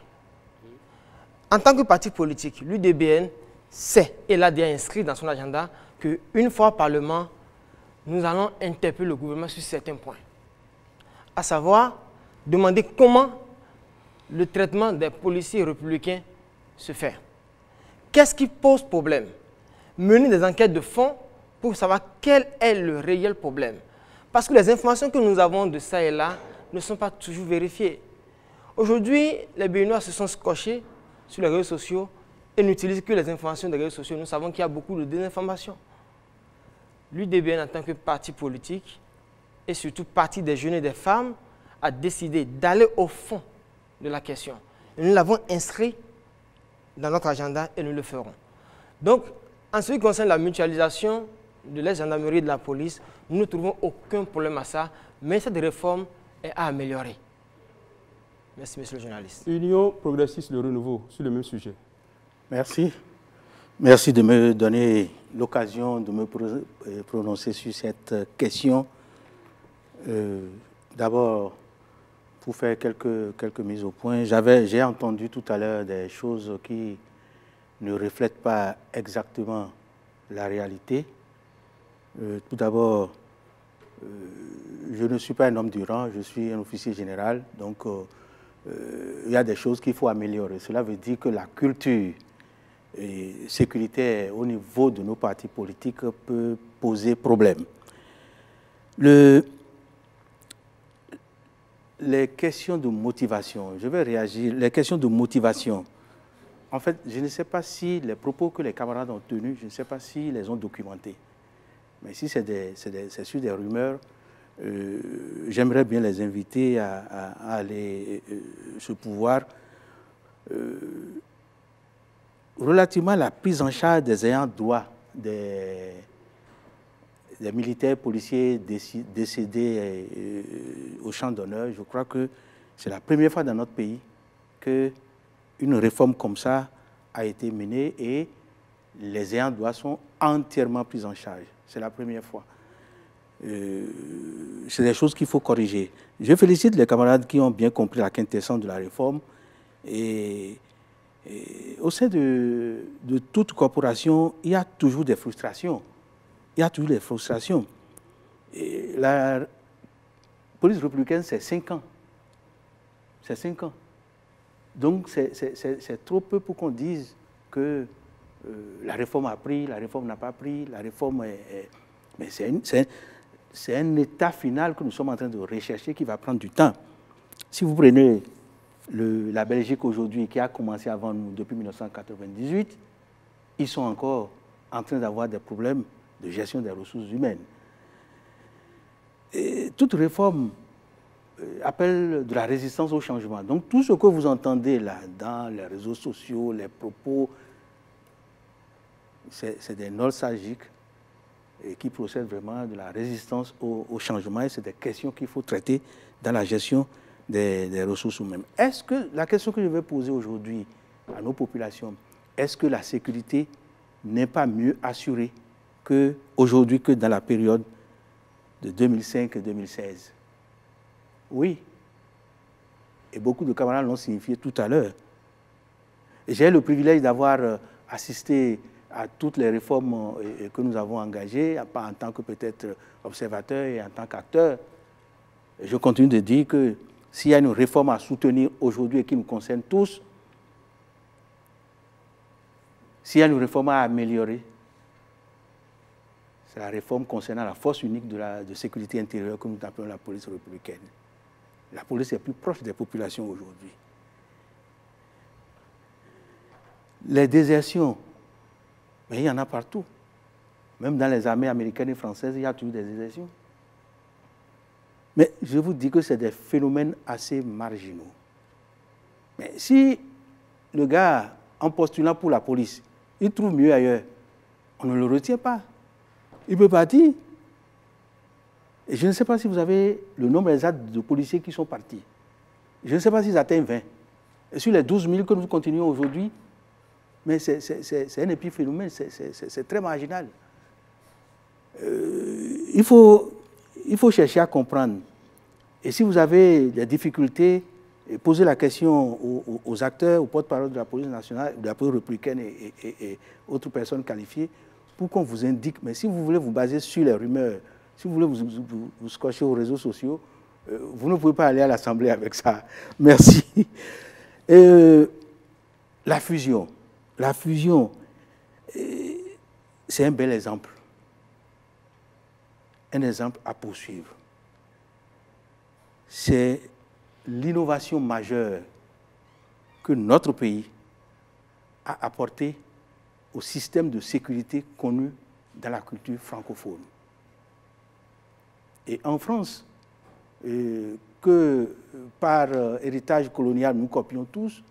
En tant que parti politique, l'UDBN sait et l'a déjà inscrit dans son agenda qu'une fois au Parlement, nous allons interpeller le gouvernement sur certains points. À savoir, demander comment le traitement des policiers républicains se fait. Qu'est-ce qui pose problème? Mener des enquêtes de fond pour savoir quel est le réel problème. Parce que les informations que nous avons de ça et là ne sont pas toujours vérifiées. Aujourd'hui, les Béninois se sont scotchés sur les réseaux sociaux et n'utilisent que les informations des réseaux sociaux. Nous savons qu'il y a beaucoup de désinformation. L'UDBN, en tant que parti politique, et surtout parti des jeunes et des femmes, a décidé d'aller au fond de la question. Et nous l'avons inscrit dans notre agenda et nous le ferons. Donc, en ce qui concerne la mutualisation de la gendarmerie et de la police, nous ne trouvons aucun problème à ça, mais cette réforme est à améliorer. Merci, monsieur le journaliste. Union progressiste, le renouveau, sur le même sujet. Merci. Merci de me donner l'occasion de me prononcer sur cette question. D'abord, pour faire quelques mises au point. J'ai entendu tout à l'heure des choses qui ne reflètent pas exactement la réalité. Tout d'abord, je ne suis pas un homme du rang, je suis un officier général, donc il y a des choses qu'il faut améliorer. Cela veut dire que la culture sécuritaire au niveau de nos partis politiques peut poser problème. Les questions de motivation, je vais réagir. Les questions de motivation, en fait, je ne sais pas si les propos que les camarades ont tenus, je ne sais pas s'ils les ont documentés. Mais si c'est sur des rumeurs, j'aimerais bien les inviter à aller se pouvoir. Relativement à la prise en charge des ayants droit des militaires policiers décédés au champ d'honneur, je crois que c'est la première fois dans notre pays qu'une réforme comme ça a été menée et les ayants droit sont entièrement pris en charge. C'est la première fois. C'est des choses qu'il faut corriger. Je félicite les camarades qui ont bien compris la quintessence de la réforme. Et au sein de toute corporation, il y a toujours des frustrations. Il y a toujours des frustrations. Et la police républicaine, c'est 5 ans. C'est 5 ans. Donc, c'est trop peu pour qu'on dise que la réforme a pris, la réforme n'a pas pris, la réforme est... Mais c'est un état final que nous sommes en train de rechercher qui va prendre du temps. Si vous prenez la Belgique aujourd'hui, qui a commencé avant nous depuis 1998, ils sont encore en train d'avoir des problèmes de gestion des ressources humaines. Et toute réforme appelle de la résistance au changement. Donc tout ce que vous entendez là, dans les réseaux sociaux, les propos, c'est des nostalgiques et qui procèdent vraiment de la résistance au changement. Et c'est des questions qu'il faut traiter dans la gestion des ressources humaines. Est-ce que, la question que je vais poser aujourd'hui à nos populations, est-ce que la sécurité n'est pas mieux assurée qu'aujourd'hui que dans la période de 2005 et 2016? Oui. Et beaucoup de camarades l'ont signifié tout à l'heure. J'ai le privilège d'avoir assisté à toutes les réformes que nous avons engagées, pas en tant que peut-être observateur et en tant qu'acteur. Je continue de dire que s'il y a une réforme à soutenir aujourd'hui et qui nous concerne tous, s'il y a une réforme à améliorer, c'est la réforme concernant la force unique de sécurité intérieure que nous appelons la police républicaine. La police est plus proche des populations aujourd'hui. Les désertions, mais il y en a partout. Même dans les armées américaines et françaises, il y a toujours des désertions. Mais je vous dis que c'est des phénomènes assez marginaux. Mais si le gars, en postulant pour la police, il trouve mieux ailleurs, on ne le retient pas. Il peut partir. Et je ne sais pas si vous avez le nombre exact de policiers qui sont partis. Je ne sais pas s'ils atteignent 20. Et sur les 12 000 que nous continuons aujourd'hui, mais c'est un épiphénomène, c'est très marginal. Il faut chercher à comprendre. Et si vous avez des difficultés, posez la question aux acteurs, aux porte-parole de la police nationale, de la police républicaine et autres personnes qualifiées, pour qu'on vous indique. Mais si vous voulez vous baser sur les rumeurs, si vous voulez vous scotcher aux réseaux sociaux, vous ne pouvez pas aller à l'Assemblée avec ça. Merci. La fusion. La fusion, c'est un bel exemple. Un exemple à poursuivre. C'est l'innovation majeure que notre pays a apportée au système de sécurité connu dans la culture francophone. Et en France, que par héritage colonial nous copions tous,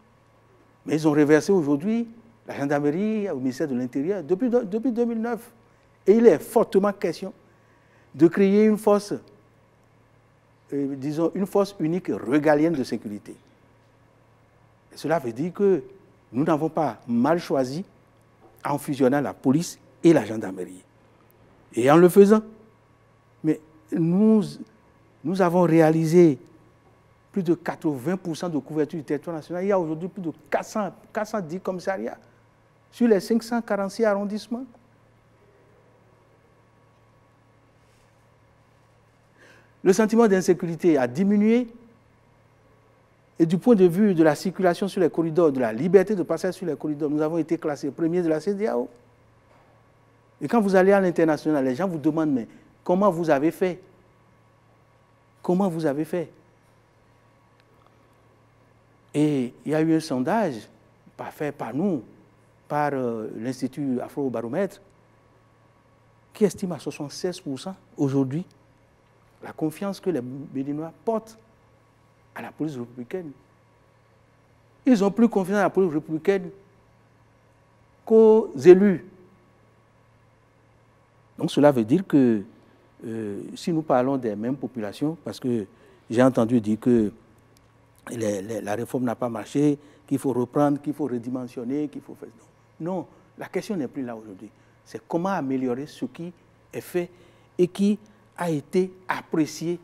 mais ils ont reversé aujourd'hui la gendarmerie au ministère de l'Intérieur depuis 2009. Et il est fortement question de créer une force, disons, une force unique régalienne de sécurité. Et cela veut dire que nous n'avons pas mal choisi en fusionnant la police et la gendarmerie. Et en le faisant, mais nous avons réalisé plus de 80% de couverture du territoire national. Il y a aujourd'hui plus de 410 commissariats sur les 546 arrondissements. Le sentiment d'insécurité a diminué. Et du point de vue de la circulation sur les corridors, de la liberté de passage sur les corridors, nous avons été classés premiers de la CEDEAO. Et quand vous allez à l'international, les gens vous demandent, mais comment vous avez fait? Comment vous avez fait? Et il y a eu un sondage, pas fait par nous, par l'Institut Afro-Baromètre, qui estime à 76% aujourd'hui la confiance que les Béninois portent à la police républicaine. Ils ont plus confiance à la police républicaine qu'aux élus. Donc cela veut dire que si nous parlons des mêmes populations, parce que j'ai entendu dire que la réforme n'a pas marché, qu'il faut reprendre, qu'il faut redimensionner, qu'il faut faire... Non, la question n'est plus là aujourd'hui. C'est comment améliorer ce qui est fait et qui a été apprécié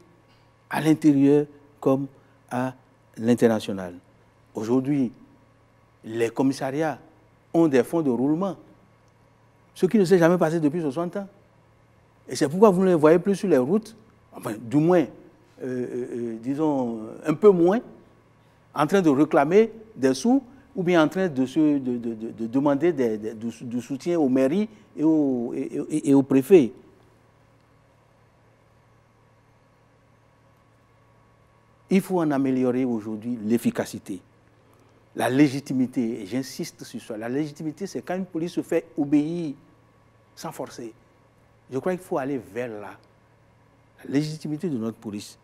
à l'intérieur comme à l'international. Aujourd'hui, les commissariats ont des fonds de roulement, ce qui ne s'est jamais passé depuis 60 ans. Et c'est pourquoi vous ne les voyez plus sur les routes, enfin, du moins, disons, un peu moins, en train de réclamer des sous ou bien en train de demander du soutien aux mairies et aux préfets. Il faut en améliorer aujourd'hui l'efficacité, la légitimité, et j'insiste sur ça. La légitimité, c'est quand une police se fait obéir sans forcer. Je crois qu'il faut aller vers là. La légitimité de notre police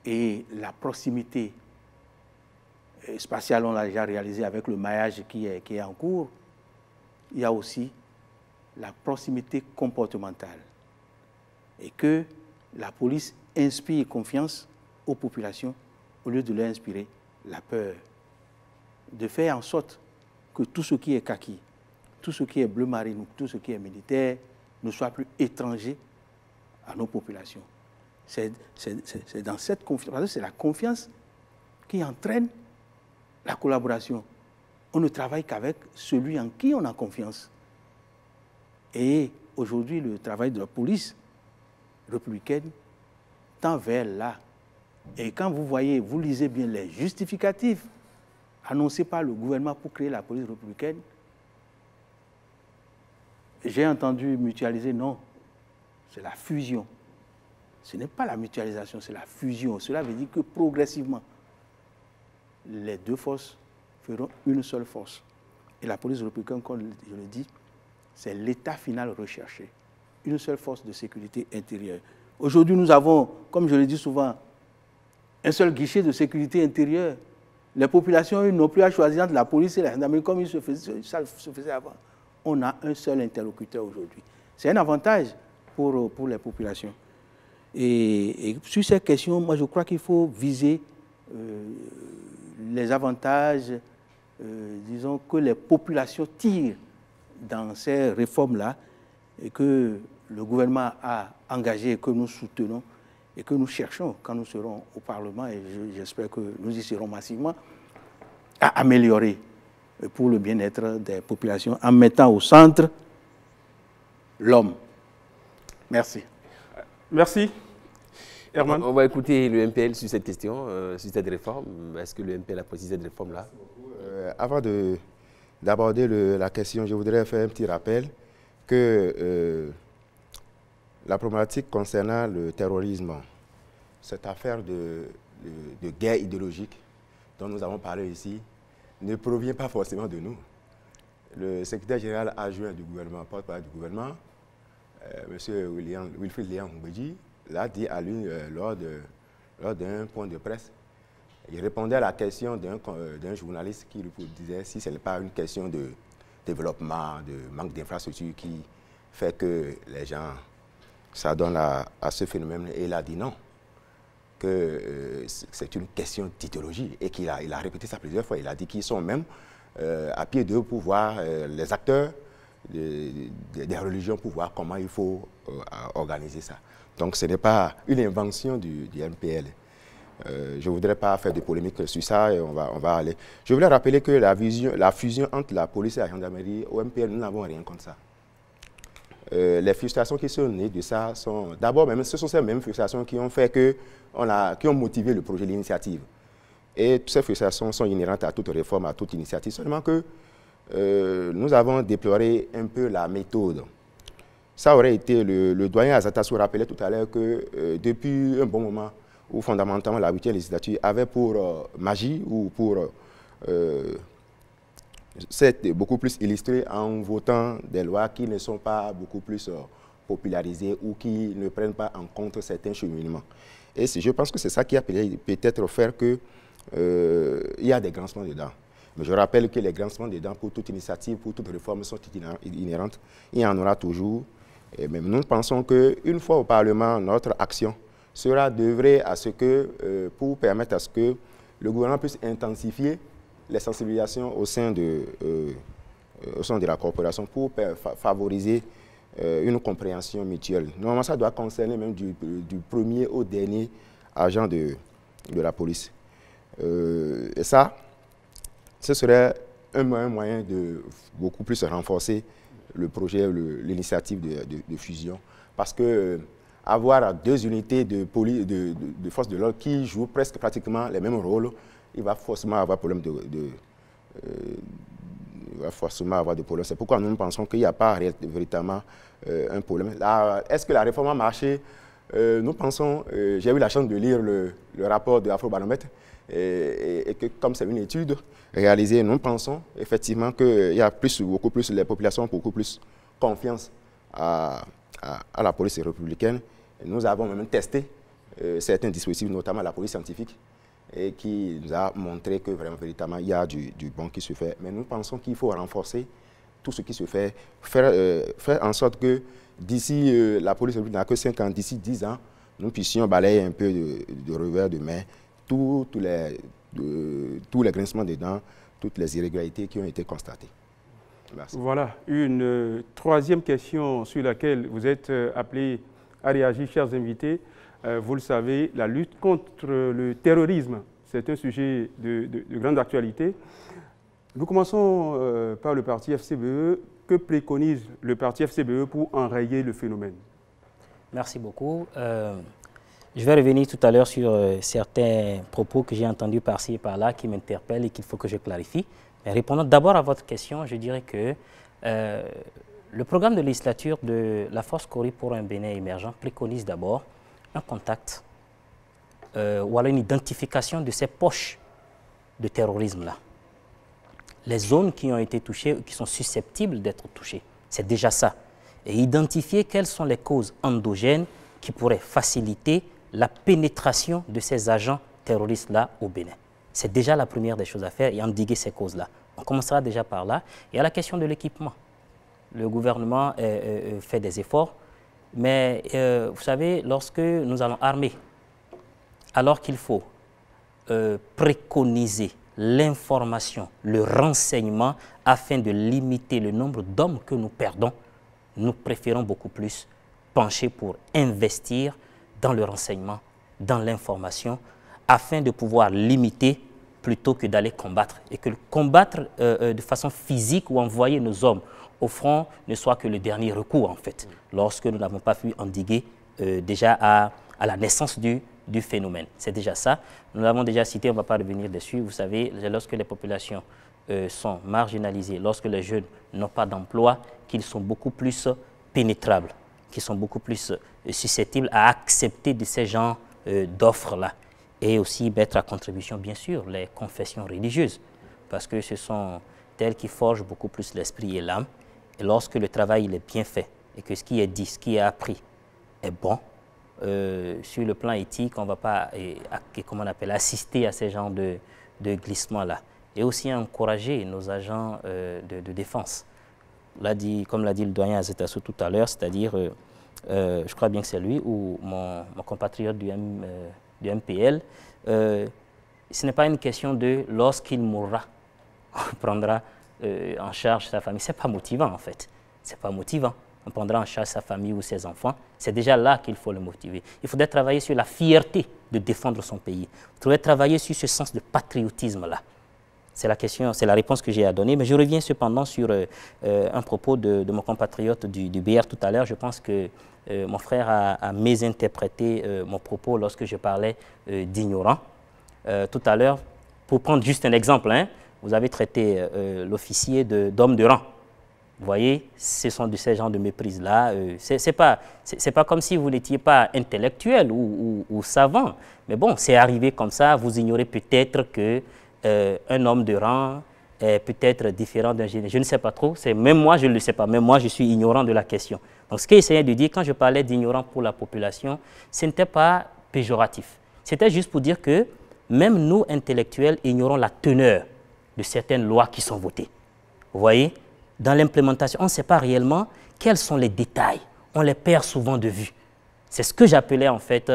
et la proximité spatiale, on l'a déjà réalisé avec le maillage qui est en cours. Il y a aussi la proximité comportementale et que la police inspire confiance aux populations au lieu de leur inspirer la peur. De faire en sorte que tout ce qui est kaki, tout ce qui est bleu marine, tout ce qui est militaire ne soit plus étranger à nos populations. C'est dans cette confiance, parce que c'est la confiance qui entraîne la collaboration. On ne travaille qu'avec celui en qui on a confiance. Et aujourd'hui, le travail de la police républicaine tend vers là. Et quand vous voyez, vous lisez bien les justificatifs annoncés par le gouvernement pour créer la police républicaine, j'ai entendu mutualiser, non, c'est la fusion. Ce n'est pas la mutualisation, c'est la fusion. Cela veut dire que progressivement, les deux forces feront une seule force. Et la police républicaine, comme je le dis, c'est l'état final recherché. Une seule force de sécurité intérieure. Aujourd'hui, nous avons, comme je le dis souvent, un seul guichet de sécurité intérieure. Les populations n'ont plus à choisir entre la police et la gendarmerie comme ça se faisait avant. On a un seul interlocuteur aujourd'hui. C'est un avantage pour les populations. Et sur ces questions, moi je crois qu'il faut viser les avantages, disons, que les populations tirent dans ces réformes-là et que le gouvernement a engagé et que nous soutenons et que nous cherchons quand nous serons au Parlement, et j'espère que nous y serons massivement, à améliorer pour le bien-être des populations en mettant au centre l'homme. Merci. Merci. Herman. On va écouter le MPL sur cette question, sur cette réforme. Est-ce que le MPL a précisé cette réforme-là? Avant d'aborder la question, je voudrais faire un petit rappel que la problématique concernant le terrorisme, cette affaire de guerre idéologique dont nous avons parlé ici, ne provient pas forcément de nous. Le secrétaire général adjoint du gouvernement, porte-parole du gouvernement, M. Wilfried Léon Ngbeji, l'a dit à lui lors d'un point de presse. Il répondait à la question d'un journaliste qui lui disait si ce n'est pas une question de développement, de manque d'infrastructure qui fait que les gens s'adonnent à ce phénomène. Et il a dit non, que c'est une question d'idéologie. Et il a répété ça plusieurs fois. Il a dit qu'ils sont même à pied d'eux pour voir les acteurs des religions pour voir comment il faut organiser ça. Donc ce n'est pas une invention du MPL. Je ne voudrais pas faire de polémique sur ça et on va aller. Je voulais rappeler que la fusion entre la police et la gendarmerie au MPL, nous n'avons rien contre ça. Les frustrations qui sont nées de ça sont d'abord, ce sont ces mêmes frustrations qui ont fait qui ont motivé le projet, l'initiative. Et toutes ces frustrations sont inhérentes à toute réforme, à toute initiative. Seulement que nous avons déploré un peu la méthode. Ça aurait été, le doyen Azatassou rappelait tout à l'heure que depuis un bon moment, où fondamentalement la 8e législature avait pour magie ou pour c'est beaucoup plus illustré en votant des lois qui ne sont pas beaucoup plus popularisées ou qui ne prennent pas en compte certains cheminements. Et je pense que c'est ça qui a peut-être fait qu'il y a des grincements dedans. Mais je rappelle que les grincements dedans pour toute initiative, pour toute réforme sont inhérentes. Il y en aura toujours. Et même nous pensons qu'une fois au Parlement, notre action sera d'œuvrer à ce que, pour permettre à ce que le gouvernement puisse intensifier les sensibilisations au sein de la corporation pour favoriser une compréhension mutuelle. Normalement, ça doit concerner même du premier au dernier agent de la police. Et ça, ce serait un moyen de beaucoup plus renforcer le projet, l'initiative de fusion. Parce que avoir deux unités de forces de l'ordre qui jouent pratiquement les mêmes rôles, il va forcément avoir problème des problèmes. C'est pourquoi nous pensons qu'il n'y a pas véritablement un problème. Est-ce que la réforme a marché? Nous pensons, j'ai eu la chance de lire le rapport de Afrobaromètre, et que comme c'est une étude réalisée, nous pensons effectivement qu'il y a beaucoup plus, les populations ont beaucoup plus confiance à la police républicaine. Et nous avons même testé certains dispositifs, notamment la police scientifique, et qui nous a montré que vraiment, véritablement, il y a du bon qui se fait. Mais nous pensons qu'il faut renforcer tout ce qui se fait, faire en sorte que d'ici, la police n'a que 5 ans, d'ici 10 ans, nous puissions balayer un peu de revers de main tous les grincements des dents, toutes les irrégularités qui ont été constatées. Merci. Voilà, une troisième question sur laquelle vous êtes appelés à réagir, chers invités. Vous le savez, la lutte contre le terrorisme, c'est un sujet de grande actualité. Nous commençons par le parti FCBE. Que préconise le parti FCBE pour enrayer le phénomène? Merci beaucoup. Je vais revenir tout à l'heure sur certains propos que j'ai entendus par-ci et par-là qui m'interpellent et qu'il faut que je clarifie. Mais répondant d'abord à votre question, je dirais que le programme de législature de la Force Cori pour un Bénin émergent préconise d'abord un contact ou alors une identification de ces poches de terrorisme-là. Les zones qui ont été touchées, qui sont susceptibles d'être touchées, c'est déjà ça. Et identifier quelles sont les causes endogènes qui pourraient faciliter la pénétration de ces agents terroristes-là au Bénin. C'est déjà la première des choses à faire et endiguer ces causes-là. On commencera déjà par là. Il y a la question de l'équipement. Le gouvernement fait des efforts, mais vous savez, lorsque nous allons armer, alors qu'il faut préconiser l'information, le renseignement, afin de limiter le nombre d'hommes que nous perdons, nous préférons beaucoup plus pencher pour investir dans le renseignement, dans l'information, afin de pouvoir limiter plutôt que d'aller combattre. Et que combattre de façon physique ou envoyer nos hommes au front ne soit que le dernier recours, en fait, lorsque nous n'avons pas pu endiguer déjà à la naissance du phénomène. C'est déjà ça. Nous l'avons déjà cité, on ne va pas revenir dessus. Vous savez, lorsque les populations sont marginalisées, lorsque les jeunes n'ont pas d'emploi, qu'ils sont beaucoup plus pénétrables, qu'ils sont beaucoup plus susceptibles à accepter de ces genres d'offres-là. Et aussi mettre à contribution, bien sûr, les confessions religieuses, parce que ce sont elles qui forgent beaucoup plus l'esprit et l'âme. Et lorsque le travail il est bien fait, et que ce qui est dit, ce qui est appris est bon, sur le plan éthique, on ne va pas comment on appelle, assister à ces genres de glissements-là. Et aussi encourager nos agents de défense. Comme l'a dit le doyen Azetassou tout à l'heure, c'est-à-dire, je crois bien que c'est lui, ou mon compatriote du MPL, ce n'est pas une question de lorsqu'il mourra, on prendra en charge sa famille. Ce n'est pas motivant en fait. ce n'est pas motivant. On prendra en charge sa famille ou ses enfants. C'est déjà là qu'il faut le motiver. Il faudrait travailler sur la fierté de défendre son pays. Il faudrait travailler sur ce sens de patriotisme-là. C'est la question, c'est la réponse que j'ai à donner. Mais je reviens cependant sur un propos de mon compatriote du BR tout à l'heure. Je pense que mon frère a mésinterprété mon propos lorsque je parlais d'ignorants. Tout à l'heure, pour prendre juste un exemple, hein, vous avez traité l'officier d'homme de rang. Vous voyez, ce sont de ces genres de méprise-là. C'est pas comme si vous n'étiez pas intellectuel ou savant. Mais bon, c'est arrivé comme ça. Vous ignorez peut-être qu'un homme de rang est peut-être différent d'un génie. Je ne sais pas trop. Même moi, je ne le sais pas. Même moi, je suis ignorant de la question. Donc, ce qu'il essayait de dire, quand je parlais d'ignorant pour la population, ce n'était pas péjoratif. C'était juste pour dire que même nous, intellectuels, ignorons la teneur de certaines lois qui sont votées. Vous voyez? Dans l'implémentation, on ne sait pas réellement quels sont les détails. On les perd souvent de vue. C'est ce que j'appelais en fait,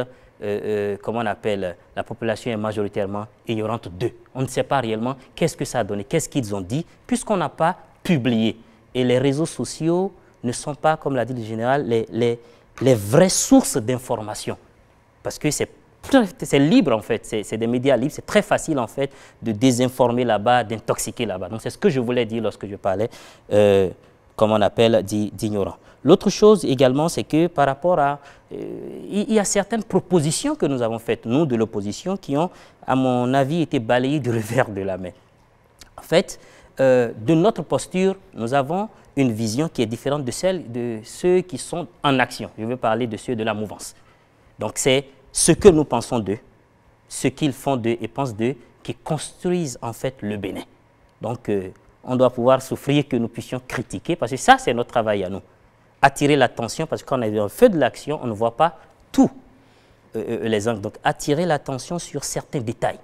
comment on appelle, la population est majoritairement ignorante d'eux. On ne sait pas réellement qu'est-ce que ça a donné, qu'est-ce qu'ils ont dit, puisqu'on n'a pas publié. Et les réseaux sociaux ne sont pas, comme l'a dit le général, les vraies sources d'information. Parce que c'est libre en fait, c'est des médias libres, c'est très facile en fait de désinformer là-bas, d'intoxiquer là-bas. Donc c'est ce que je voulais dire lorsque je parlais, comme on appelle, d'ignorants. L'autre chose également, c'est que par rapport à... il y a certaines propositions que nous avons faites, nous de l'opposition, qui ont, à mon avis, été balayées du revers de la main. En fait, de notre posture, nous avons une vision qui est différente de celle de ceux qui sont en action. Je veux parler de ceux de la mouvance. Donc c'est ce que nous pensons d'eux, ce qu'ils font d'eux et pensent d'eux, qui construisent en fait le Bénin. Donc, on doit pouvoir souffrir que nous puissions critiquer, parce que ça, c'est notre travail à nous. Attirer l'attention, parce que quand on est en feu de l'action, on ne voit pas tous les angles. Donc, attirer l'attention sur certains détails.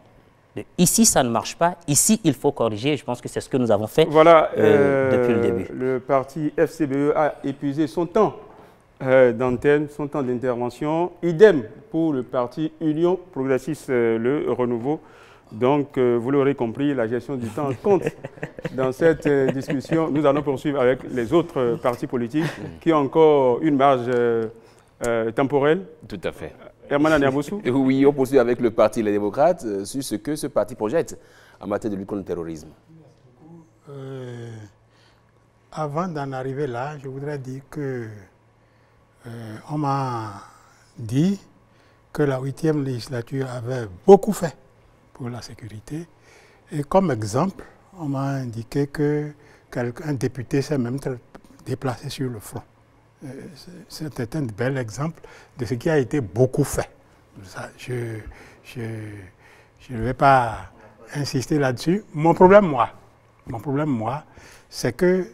Ici, ça ne marche pas. Ici, il faut corriger. Je pense que c'est ce que nous avons fait depuis le début. Le parti FCBE a épuisé son temps d'antenne, son temps d'intervention. Idem pour le parti Union Progressiste Le Renouveau. Donc, vous l'aurez compris, la gestion du temps compte dans cette discussion. Nous allons poursuivre avec les autres partis politiques qui ont encore une marge temporelle. Tout à fait. Herman Niamboussou. Oui, on poursuit avec le parti Les Démocrates sur ce que ce parti projette en matière de lutte contre le terrorisme. Avant d'en arriver là, je voudrais dire que on m'a dit que la 8e législature avait beaucoup fait pour la sécurité. Et comme exemple, on m'a indiqué qu'un député s'est même déplacé sur le front. C'était un bel exemple de ce qui a été beaucoup fait. Ça, je ne vais pas insister là-dessus. Mon problème, moi, c'est que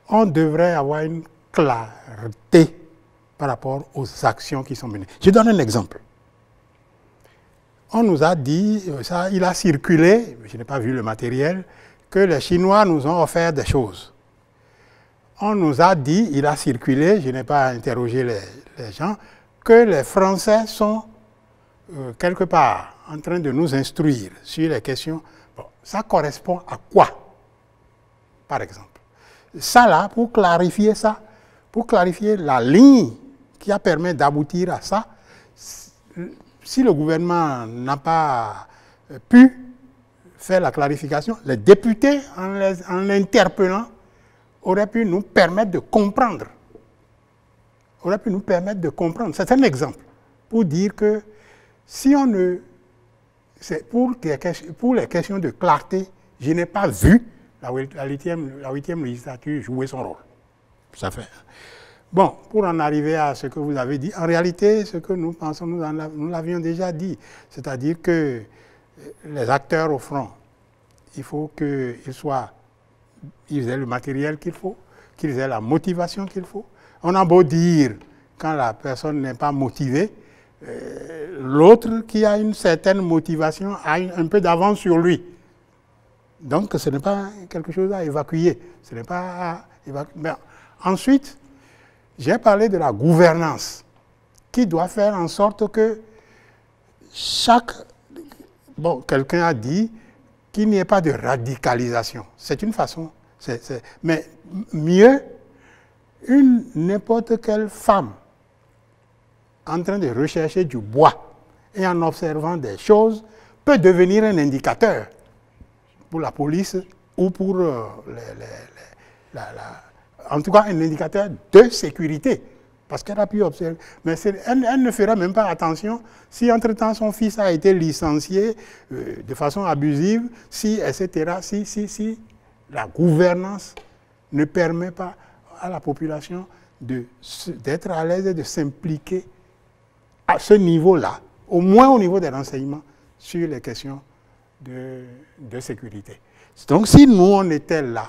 on devrait avoir une clarté par rapport aux actions qui sont menées. Je donne un exemple. On nous a dit, ça, il a circulé, je n'ai pas vu le matériel, que les Chinois nous ont offert des choses. On nous a dit, il a circulé, je n'ai pas interrogé les gens, que les Français sont quelque part en train de nous instruire sur les questions. Bon, ça correspond à quoi, par exemple? Ça là, pour clarifier ça, pour clarifier la ligne qui a permis d'aboutir à ça, si le gouvernement n'a pas pu faire la clarification, les députés, en l'interpellant, auraient pu nous permettre de comprendre. C'est un exemple pour dire que si on ne... Pour les questions de clarté, je n'ai pas vu la 8e législature jouer son rôle. Ça fait. Bon, pour en arriver à ce que vous avez dit, en réalité, ce que nous pensons, nous l'avions déjà dit, c'est-à-dire que les acteurs au front, il faut qu'ils aient le matériel qu'il faut, qu'ils aient la motivation qu'il faut. On a beau dire, quand la personne n'est pas motivée, l'autre qui a une certaine motivation a un peu d'avance sur lui. Donc, ce n'est pas quelque chose à évacuer. Ce n'est pas à évacuer. Mais ensuite, j'ai parlé de la gouvernance qui doit faire en sorte que bon, quelqu'un a dit qu'il n'y ait pas de radicalisation. C'est une façon. Mais mieux, n'importe quelle femme en train de rechercher du bois et en observant des choses peut devenir un indicateur pour la police ou pour en tout cas un indicateur de sécurité. Parce qu'elle a pu observer. Mais elle ne fera même pas attention si entre-temps son fils a été licencié de façon abusive, si, etc., si la gouvernance ne permet pas à la population d'être à l'aise et de s'impliquer à ce niveau-là, au moins au niveau des renseignements sur les questions de sécurité. Donc si nous, on était là,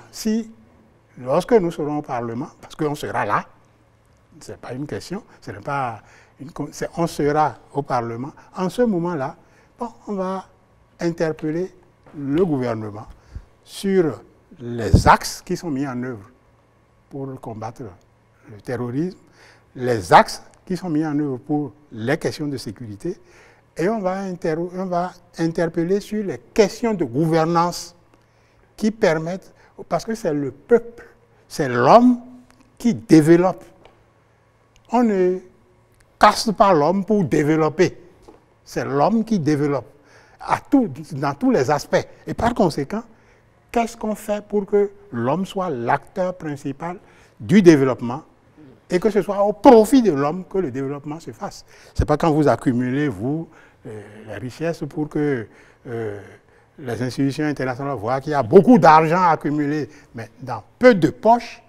lorsque nous serons au Parlement, parce qu'on sera là, ce n'est pas une question, on sera au Parlement. En ce moment-là, on va interpeller le gouvernement sur les axes qui sont mis en œuvre pour combattre le terrorisme, les axes qui sont mis en œuvre pour les questions de sécurité, et on va interpeller sur les questions de gouvernance qui permettent, parce que c'est le peuple, c'est l'homme qui développe. On ne casse pas l'homme pour développer. C'est l'homme qui développe dans tous les aspects. Et par conséquent, qu'est-ce qu'on fait pour que l'homme soit l'acteur principal du développement et que ce soit au profit de l'homme que le développement se fasse? Ce n'est pas quand vous accumulez, les richesses pour que les institutions internationales voient qu'il y a beaucoup d'argent accumulé, mais dans peu de poches.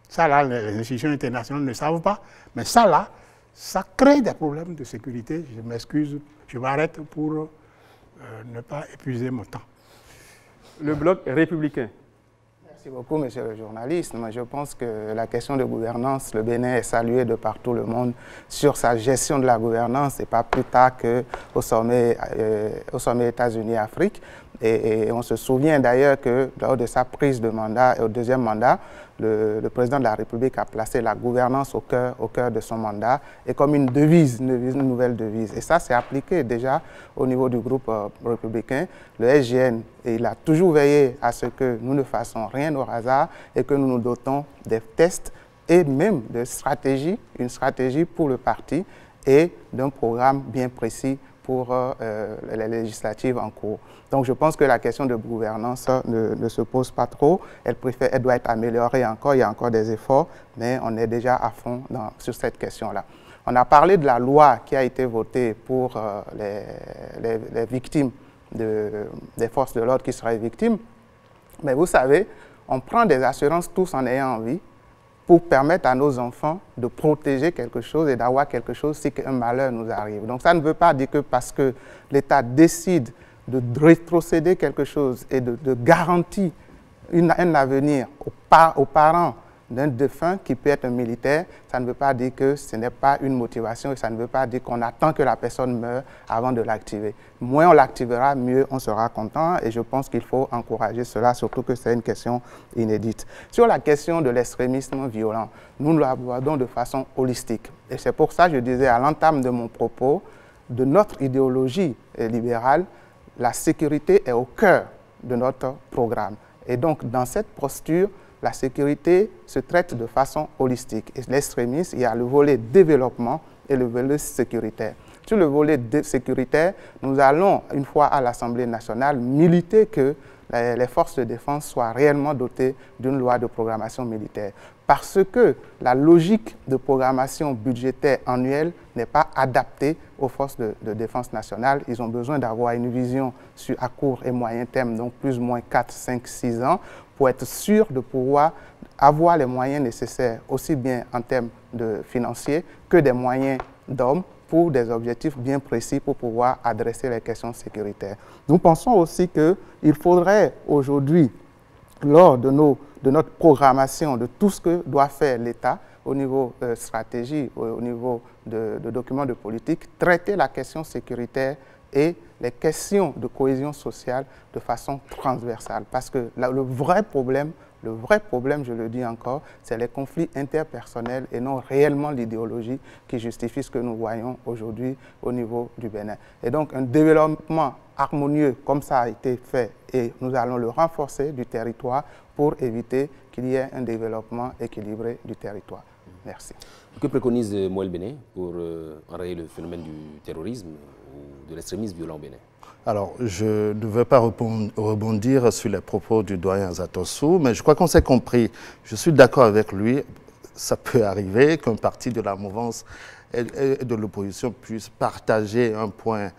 Ça, là, les institutions internationales ne savent pas. Mais ça, là, ça crée des problèmes de sécurité. Je m'excuse, je m'arrête pour ne pas épuiser mon temps. Le bloc républicain. Merci beaucoup, monsieur le journaliste. Moi, je pense que la question de gouvernance, le Bénin est salué de partout le monde sur sa gestion de la gouvernance, et pas plus tard qu'au sommet États-Unis-Afrique. Et on se souvient d'ailleurs que lors de sa prise de mandat, au deuxième mandat, le président de la République a placé la gouvernance au cœur de son mandat, et comme une devise, une nouvelle devise. Et ça, c'est appliqué déjà au niveau du groupe républicain. Le SGN, il a toujours veillé à ce que nous ne fassions rien au hasard et que nous nous dotons des tests et même de stratégies, une stratégie pour le parti et d'un programme bien précis pour les législatives en cours. Donc je pense que la question de gouvernance ne se pose pas trop. Elle doit être améliorée encore, il y a encore des efforts, mais on est déjà à fond sur cette question-là. On a parlé de la loi qui a été votée pour les victimes, des forces de l'ordre qui seraient victimes. Mais vous savez, on prend des assurances tous en ayant envie pour permettre à nos enfants de protéger quelque chose et d'avoir quelque chose si un malheur nous arrive. Donc ça ne veut pas dire que parce que l'État décide de rétrocéder quelque chose et de garantir un avenir aux parents d'un défunt qui peut être un militaire, ça ne veut pas dire que ce n'est pas une motivation et ça ne veut pas dire qu'on attend que la personne meure avant de l'activer. Moins on l'activera, mieux on sera content, et je pense qu'il faut encourager cela, surtout que c'est une question inédite. Sur la question de l'extrémisme violent, nous l'abordons de façon holistique. Et c'est pour ça que je disais à l'entame de mon propos, de notre idéologie libérale, la sécurité est au cœur de notre programme. Et donc, dans cette posture, la sécurité se traite de façon holistique. Et l'extrémisme, il y a le volet développement et le volet sécuritaire. Sur le volet sécuritaire, nous allons, une fois à l'Assemblée nationale, militer que les forces de défense soient réellement dotées d'une loi de programmation militaire. Parce que la logique de programmation budgétaire annuelle n'est pas adaptée aux forces de défense nationale. Ils ont besoin d'avoir une vision à court et moyen terme, donc plus ou moins 4, 5, 6 ans, pour être sûr de pouvoir avoir les moyens nécessaires, aussi bien en termes financiers que des moyens d'hommes, pour des objectifs bien précis pour pouvoir adresser les questions sécuritaires. Nous pensons aussi qu'il faudrait aujourd'hui, lors de notre programmation, de tout ce que doit faire l'État au niveau stratégie, au niveau de documents de politique, traiter la question sécuritaire et les questions de cohésion sociale de façon transversale. Parce que le vrai problème, je le dis encore, c'est les conflits interpersonnels et non réellement l'idéologie qui justifie ce que nous voyons aujourd'hui au niveau du Bénin. Et donc un développement harmonieux comme ça a été fait, et nous allons le renforcer du territoire pour éviter qu'il y ait un développement équilibré du territoire. Merci. Que préconise Moël Béné pour enrayer le phénomène du terrorisme ou de l'extrémisme violent au Bénin? Alors, je ne veux pas rebondir sur les propos du doyen Zatossou, mais je crois qu'on s'est compris. Je suis d'accord avec lui. Ça peut arriver qu'un parti de la mouvance et de l'opposition puisse partager un point,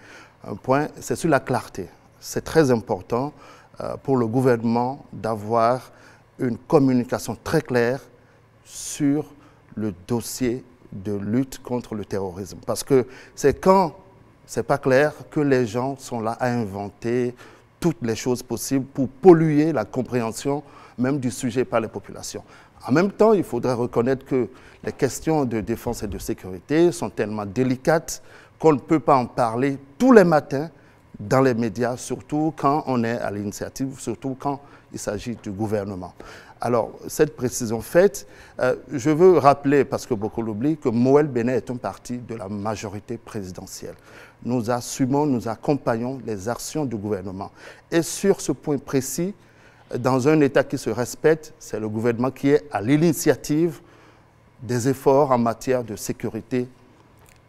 c'est sur la clarté. C'est très important pour le gouvernement d'avoir une communication très claire sur le dossier de lutte contre le terrorisme. Parce que c'est quand c'est pas clair que les gens sont là à inventer toutes les choses possibles pour polluer la compréhension même du sujet par les populations. En même temps, il faudrait reconnaître que les questions de défense et de sécurité sont tellement délicates qu'on ne peut pas en parler tous les matins dans les médias, surtout quand on est à l'initiative, surtout quand il s'agit du gouvernement. Alors, cette précision faite, je veux rappeler, parce que beaucoup l'oublient, que Moël Béné est un parti de la majorité présidentielle. Nous assumons, nous accompagnons les actions du gouvernement. Et sur ce point précis, dans un État qui se respecte, c'est le gouvernement qui est à l'initiative des efforts en matière de sécurité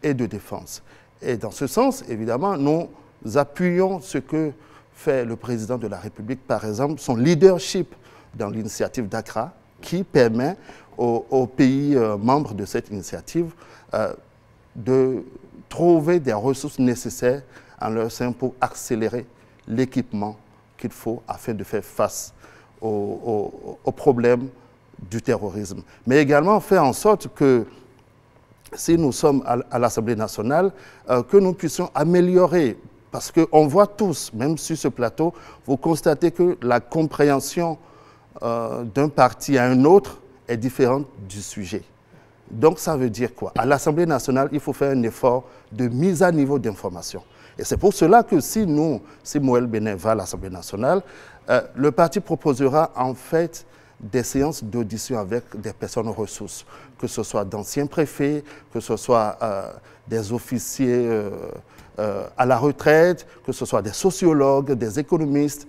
et de défense. Et dans ce sens, évidemment, nous appuyons ce que fait le président de la République, par exemple, son leadership dans l'initiative d'Accra, qui permet aux pays membres de cette initiative de trouver des ressources nécessaires en leur sein pour accélérer l'équipement qu'il faut afin de faire face aux problèmes du terrorisme. Mais également faire en sorte que, si nous sommes à l'Assemblée nationale, que nous puissions améliorer. Parce qu'on voit tous, même sur ce plateau, vous constatez que la compréhension d'un parti à un autre est différente du sujet. Donc ça veut dire quoi? À l'Assemblée nationale, il faut faire un effort de mise à niveau d'information. Et c'est pour cela que si Moël Béné va à l'Assemblée nationale, le parti proposera en fait des séances d'audition avec des personnes ressources, que ce soit d'anciens préfets, que ce soit des officiers à la retraite, que ce soit des sociologues, des économistes,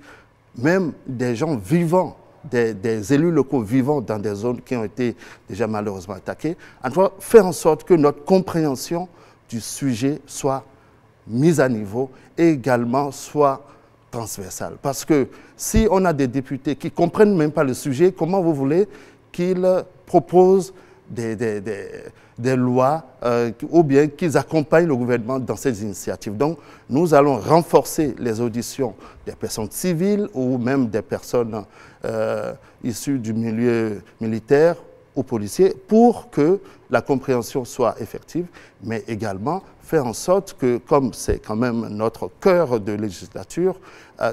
même des gens vivants, des élus locaux vivants dans des zones qui ont été déjà malheureusement attaquées. En tout cas, faire en sorte que notre compréhension du sujet soit mise à niveau et également soit transversale. Parce que si on a des députés qui ne comprennent même pas le sujet, comment vous voulez qu'ils proposent des lois ou bien qu'ils accompagnent le gouvernement dans ces initiatives? Donc, nous allons renforcer les auditions des personnes civiles ou même des personnes issues du milieu militaire ou policier pour que la compréhension soit effective, mais également faire en sorte que, comme c'est quand même notre cœur de législature,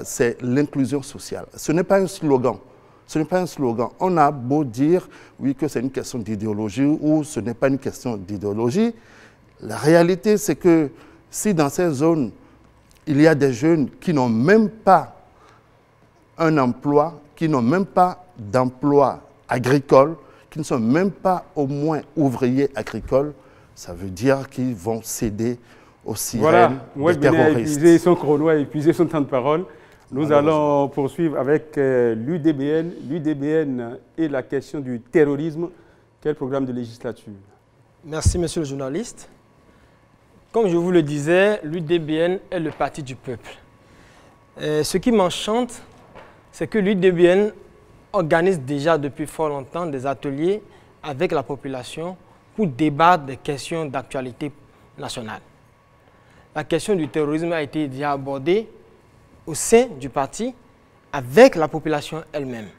c'est l'inclusion sociale. Ce n'est pas un slogan. Ce n'est pas un slogan. On a beau dire, oui, que c'est une question d'idéologie ou ce n'est pas une question d'idéologie. La réalité, c'est que si dans ces zones, il y a des jeunes qui n'ont même pas un emploi, qui n'ont même pas d'emploi agricole, qui ne sont même pas au moins ouvriers agricoles, ça veut dire qu'ils vont céder aux sirènes des terroristes. Voilà, a épuisé son chrono, a épuisé son temps de parole. Nous allons poursuivre avec l'UDBN. L'UDBN et la question du terrorisme. Quel programme de législature? Merci, monsieur le journaliste. Comme je vous le disais, l'UDBN est le parti du peuple. Ce qui m'enchante, c'est que l'UDBN organise déjà depuis fort longtemps des ateliers avec la population pour débattre des questions d'actualité nationale. La question du terrorisme a été déjà abordée au sein du parti avec la population elle-même.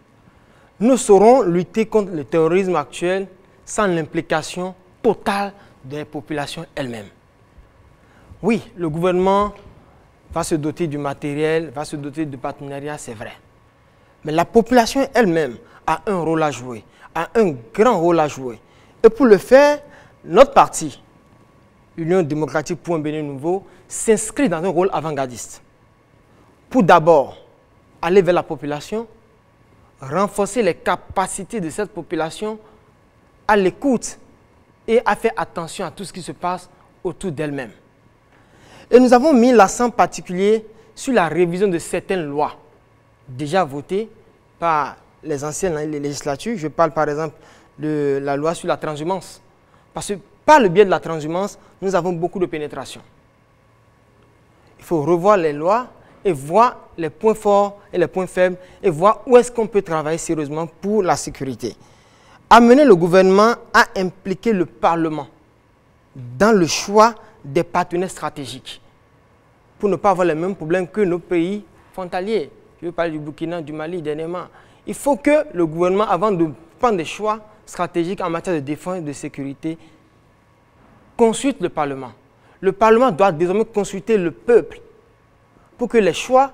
Nous saurons lutter contre le terrorisme actuel sans l'implication totale des populations elles-mêmes. Oui, le gouvernement va se doter du matériel, va se doter du partenariat, c'est vrai. Mais la population elle-même a un rôle à jouer, a un grand rôle à jouer. Et pour le faire, notre parti, Union démocratique pour un Bénin nouveau, s'inscrit dans un rôle avant-gardiste. Pour d'abord aller vers la population, renforcer les capacités de cette population à l'écoute et à faire attention à tout ce qui se passe autour d'elle-même. Et nous avons mis l'accent particulier sur la révision de certaines lois déjà votées par les anciennes les législatures. Je parle par exemple de la loi sur la transhumance. Parce que par le biais de la transhumance, nous avons beaucoup de pénétration. Il faut revoir les lois et voir les points forts et les points faibles et voir où est-ce qu'on peut travailler sérieusement pour la sécurité. Amener le gouvernement à impliquer le Parlement dans le choix des partenaires stratégiques pour ne pas avoir les mêmes problèmes que nos pays frontaliers. Je veux parler du Burkina, du Mali dernièrement. Il faut que le gouvernement, avant de prendre des choix stratégiques en matière de défense et de sécurité, consulte le Parlement. Le Parlement doit désormais consulter le peuple pour que les choix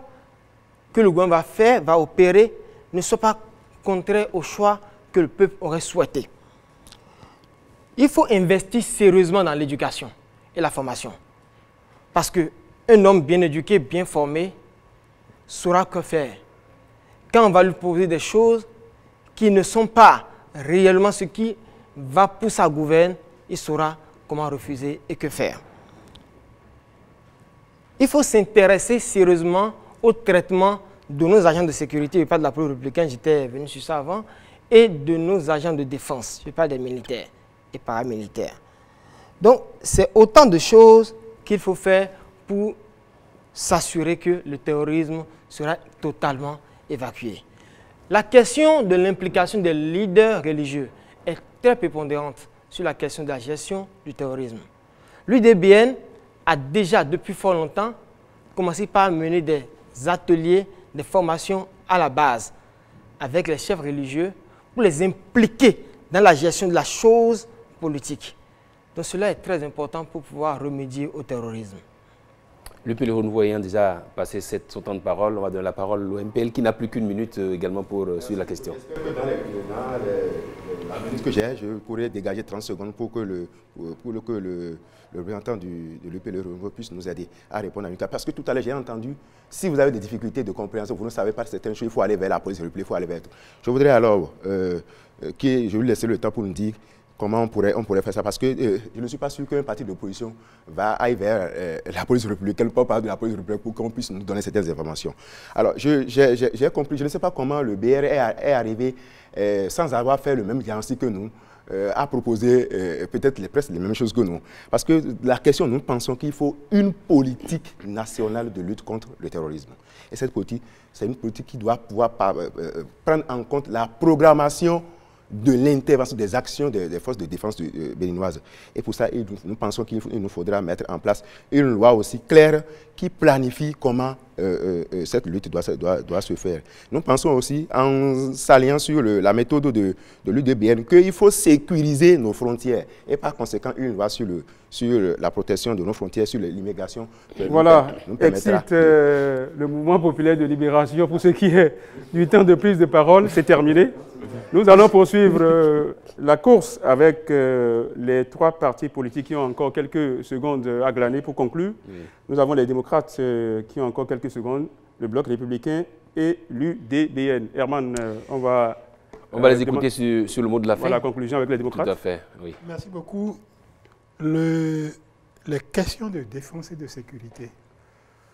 que le gouvernement va faire, va opérer, ne soient pas contraires aux choix que le peuple aurait souhaité. Il faut investir sérieusement dans l'éducation et la formation. Parce qu'un homme bien éduqué, bien formé, saura que faire. Quand on va lui poser des choses qui ne sont pas réellement ce qui va pour sa gouverne, il saura comment refuser et que faire. Il faut s'intéresser sérieusement au traitement de nos agents de sécurité, je parle de la police républicaine, j'étais venu sur ça avant, et de nos agents de défense, je parle des militaires et paramilitaires. Donc, c'est autant de choses qu'il faut faire pour s'assurer que le terrorisme sera totalement évacué. La question de l'implication des leaders religieux est très prépondérante sur la question de la gestion du terrorisme. L'UDBN a déjà, depuis fort longtemps, commencé par mener des ateliers, des formations à la base avec les chefs religieux pour les impliquer dans la gestion de la chose politique. Donc cela est très important pour pouvoir remédier au terrorisme. Le Renouveau ayant déjà passé son temps de parole, on va donner la parole à l'OMPL qui n'a plus qu'une minute également pour suivre la question. J'espère que dans la minute que j'ai, je pourrais dégager 30 secondes pour que le représentant de l'UPL Renouveau puisse nous aider à répondre à une question. Parce que tout à l'heure, j'ai entendu, si vous avez des difficultés de compréhension, vous ne savez pas certaines choses, il faut aller vers la police, il faut aller vers tout. Je voudrais alors je vais lui laisser le temps pour nous dire comment on pourrait faire ça. Parce que je ne suis pas sûr qu'un parti d'opposition aille vers la police républicaine, pas parler de la police républicaine pour qu'on puisse nous donner certaines informations. Alors, j'ai compris, je ne sais pas comment le BR est arrivé sans avoir fait le même diagnostic que nous, à proposer peut-être presque les mêmes choses que nous. Parce que la question, nous pensons qu'il faut une politique nationale de lutte contre le terrorisme. Et cette politique, c'est une politique qui doit pouvoir prendre en compte la programmation de l'intervention des actions des forces de défense béninoises. Et pour ça, nous pensons qu'il nous faudra mettre en place une loi aussi claire qui planifie comment cette lutte doit se faire. Nous pensons aussi, en s'alliant sur la méthode de l'UDBN, qu'il faut sécuriser nos frontières et par conséquent une loi sur la protection de nos frontières, sur l'immigration. Voilà, excite le mouvement populaire de libération. Pour ce qui est du temps de prise de parole, c'est terminé. Nous allons poursuivre la course avec les trois partis politiques qui ont encore quelques secondes à glaner pour conclure. Oui. Nous avons les démocrates qui ont encore quelques secondes, le Bloc républicain et l'UDBN. Herman, on va les écouter sur le mot de la fin. Voilà, la conclusion avec les démocrates. Tout à fait, oui. Merci beaucoup. Les questions de défense et de sécurité,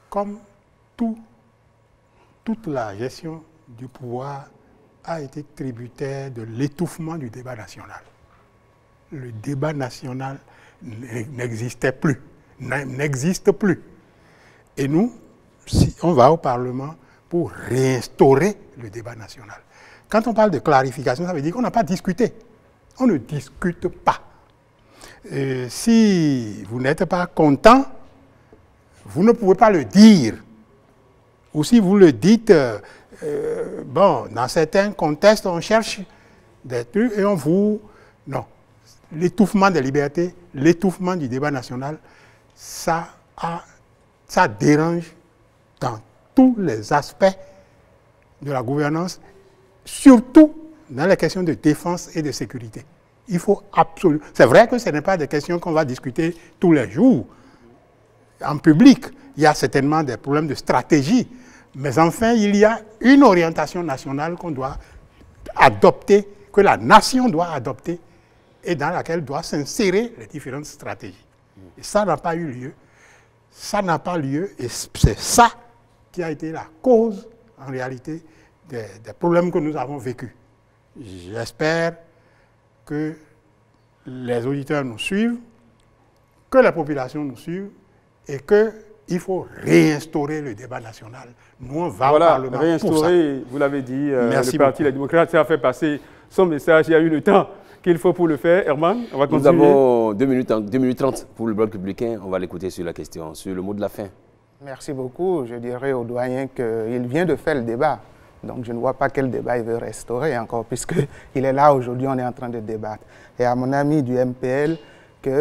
comme toute la gestion du pouvoir, a été tributaire de l'étouffement du débat national. Le débat national n'existait plus, n'existe plus. Et nous, si on va au Parlement pour réinstaurer le débat national. Quand on parle de clarification, ça veut dire qu'on n'a pas discuté. On ne discute pas. Si vous n'êtes pas content, vous ne pouvez pas le dire. Ou si vous le dites, dans certains contextes, on cherche des trucs et on vous... Non. L'étouffement des libertés, l'étouffement du débat national, ça dérange dans tous les aspects de la gouvernance, surtout dans les questions de défense et de sécurité. Il faut absolument... C'est vrai que ce n'est pas des questions qu'on va discuter tous les jours. En public, il y a certainement des problèmes de stratégie, mais enfin, il y a une orientation nationale qu'on doit adopter, que la nation doit adopter, et dans laquelle doivent s'insérer les différentes stratégies. Et ça n'a pas eu lieu. Ça n'a pas lieu, et c'est ça qui a été la cause, en réalité, des problèmes que nous avons vécus. J'espère que les auditeurs nous suivent, que la population nous suive et qu'il faut réinstaurer le débat national. Nous, on va au Parlement réinstaurer, pour ça. vous l'avez dit, Merci le Parti Les Démocrates a fait passer son message. Il y a eu le temps qu'il faut pour le faire. Herman, on va continuer. Nous avons 2 minutes 30 pour le bloc républicain. On va l'écouter sur la question, sur le mot de la fin. Merci beaucoup. Je dirais au doyen qu'il vient de faire le débat. Donc je ne vois pas quel débat il veut restaurer encore, puisqu'il est là aujourd'hui, on est en train de débattre. Et à mon ami du MPL, qu'il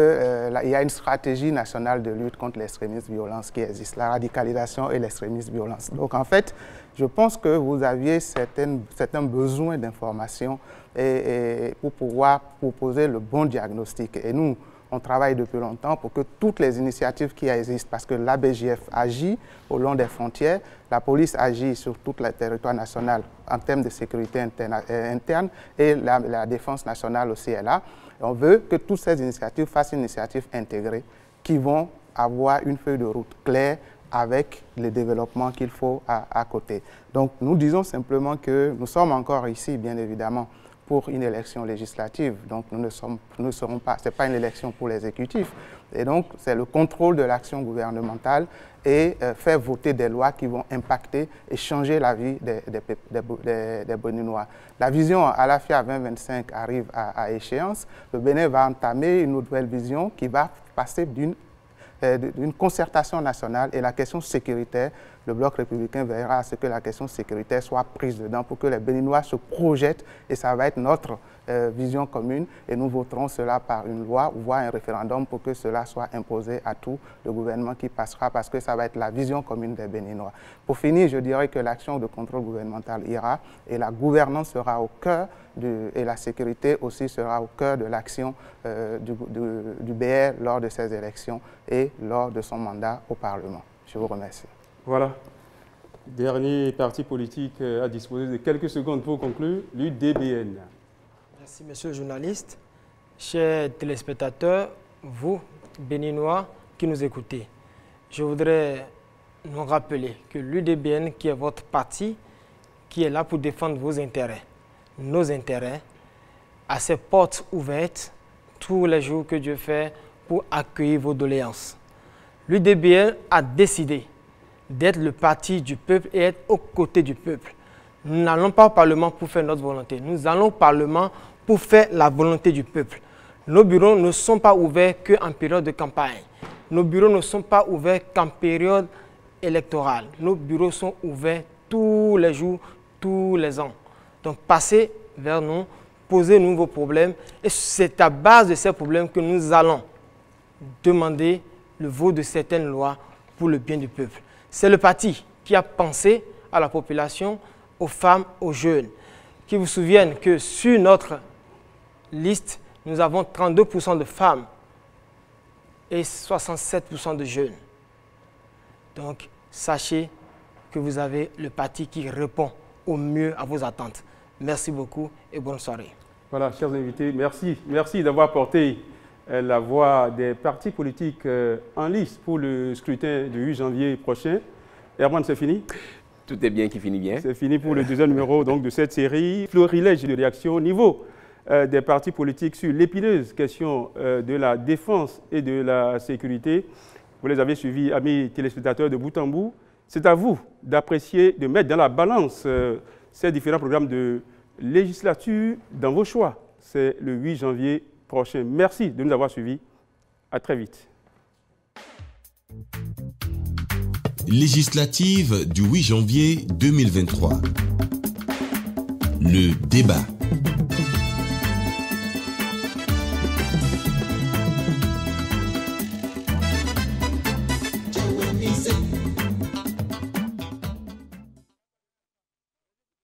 y a une stratégie nationale de lutte contre l'extrémisme violence qui existe, la radicalisation et l'extrémisme violence. Donc en fait, je pense que vous aviez certains besoins d'information et pour pouvoir proposer le bon diagnostic. Et nous, on travaille depuis longtemps pour que toutes les initiatives qui existent, parce que l'ABJF agit au long des frontières, la police agit sur tout le territoire national en termes de sécurité interne et la défense nationale aussi est là. On veut que toutes ces initiatives fassent une initiative intégrée qui vont avoir une feuille de route claire avec les développements qu'il faut à côté. Donc nous disons simplement que nous sommes encore ici, bien évidemment, pour une élection législative. Donc nous ne serons pas, ce n'est pas une élection pour l'exécutif. Et donc c'est le contrôle de l'action gouvernementale et faire voter des lois qui vont impacter et changer la vie des Béninois. La vision Alafia 2025 arrive à échéance. Le Bénin va entamer une nouvelle vision qui va passer d'une concertation nationale et la question sécuritaire, le bloc républicain verra à ce que la question sécuritaire soit prise dedans pour que les Béninois se projettent et ça va être notre vision commune et nous voterons cela par une loi ou voire un référendum pour que cela soit imposé à tout le gouvernement qui passera parce que ça va être la vision commune des Béninois. Pour finir, je dirais que l'action de contrôle gouvernemental ira et la gouvernance sera au cœur et la sécurité aussi sera au cœur de l'action du BR lors de ces élections et lors de son mandat au Parlement. Je vous remercie. Voilà. Dernier parti politique à disposer de quelques secondes pour conclure, l'UDBN. Merci, monsieur le journaliste. Chers téléspectateurs, vous, Béninois, qui nous écoutez, je voudrais nous rappeler que l'UDBN, qui est votre parti, qui est là pour défendre vos intérêts, nos intérêts, a ses portes ouvertes tous les jours que Dieu fait pour accueillir vos doléances. L'UDBN a décidé d'être le parti du peuple et être aux côtés du peuple. Nous n'allons pas au Parlement pour faire notre volonté. Nous allons au Parlement pour faire la volonté du peuple. Nos bureaux ne sont pas ouverts qu'en période de campagne. Nos bureaux ne sont pas ouverts qu'en période électorale. Nos bureaux sont ouverts tous les jours, tous les ans. Donc passez vers nous, posez-nous vos problèmes et c'est à base de ces problèmes que nous allons demander le vote de certaines lois pour le bien du peuple. C'est le parti qui a pensé à la population, aux femmes, aux jeunes. Qui vous souviennent que sur notre liste, nous avons 32% de femmes et 67% de jeunes. Donc, sachez que vous avez le parti qui répond au mieux à vos attentes. Merci beaucoup et bonne soirée. Voilà, chers invités, merci. Merci d'avoir porté la voix des partis politiques en lice pour le scrutin du 8 janvier prochain. Herman, c'est fini? Tout est bien qui finit bien. C'est fini pour le deuxième numéro donc, de cette série. Florilège de réaction au niveau des partis politiques sur l'épineuse question de la défense et de la sécurité. Vous les avez suivis, amis téléspectateurs de bout en bout. C'est à vous d'apprécier, de mettre dans la balance ces différents programmes de législature dans vos choix. C'est le 8 janvier prochain. Merci de nous avoir suivis. À très vite. Législative du 8 janvier 2023. Le débat.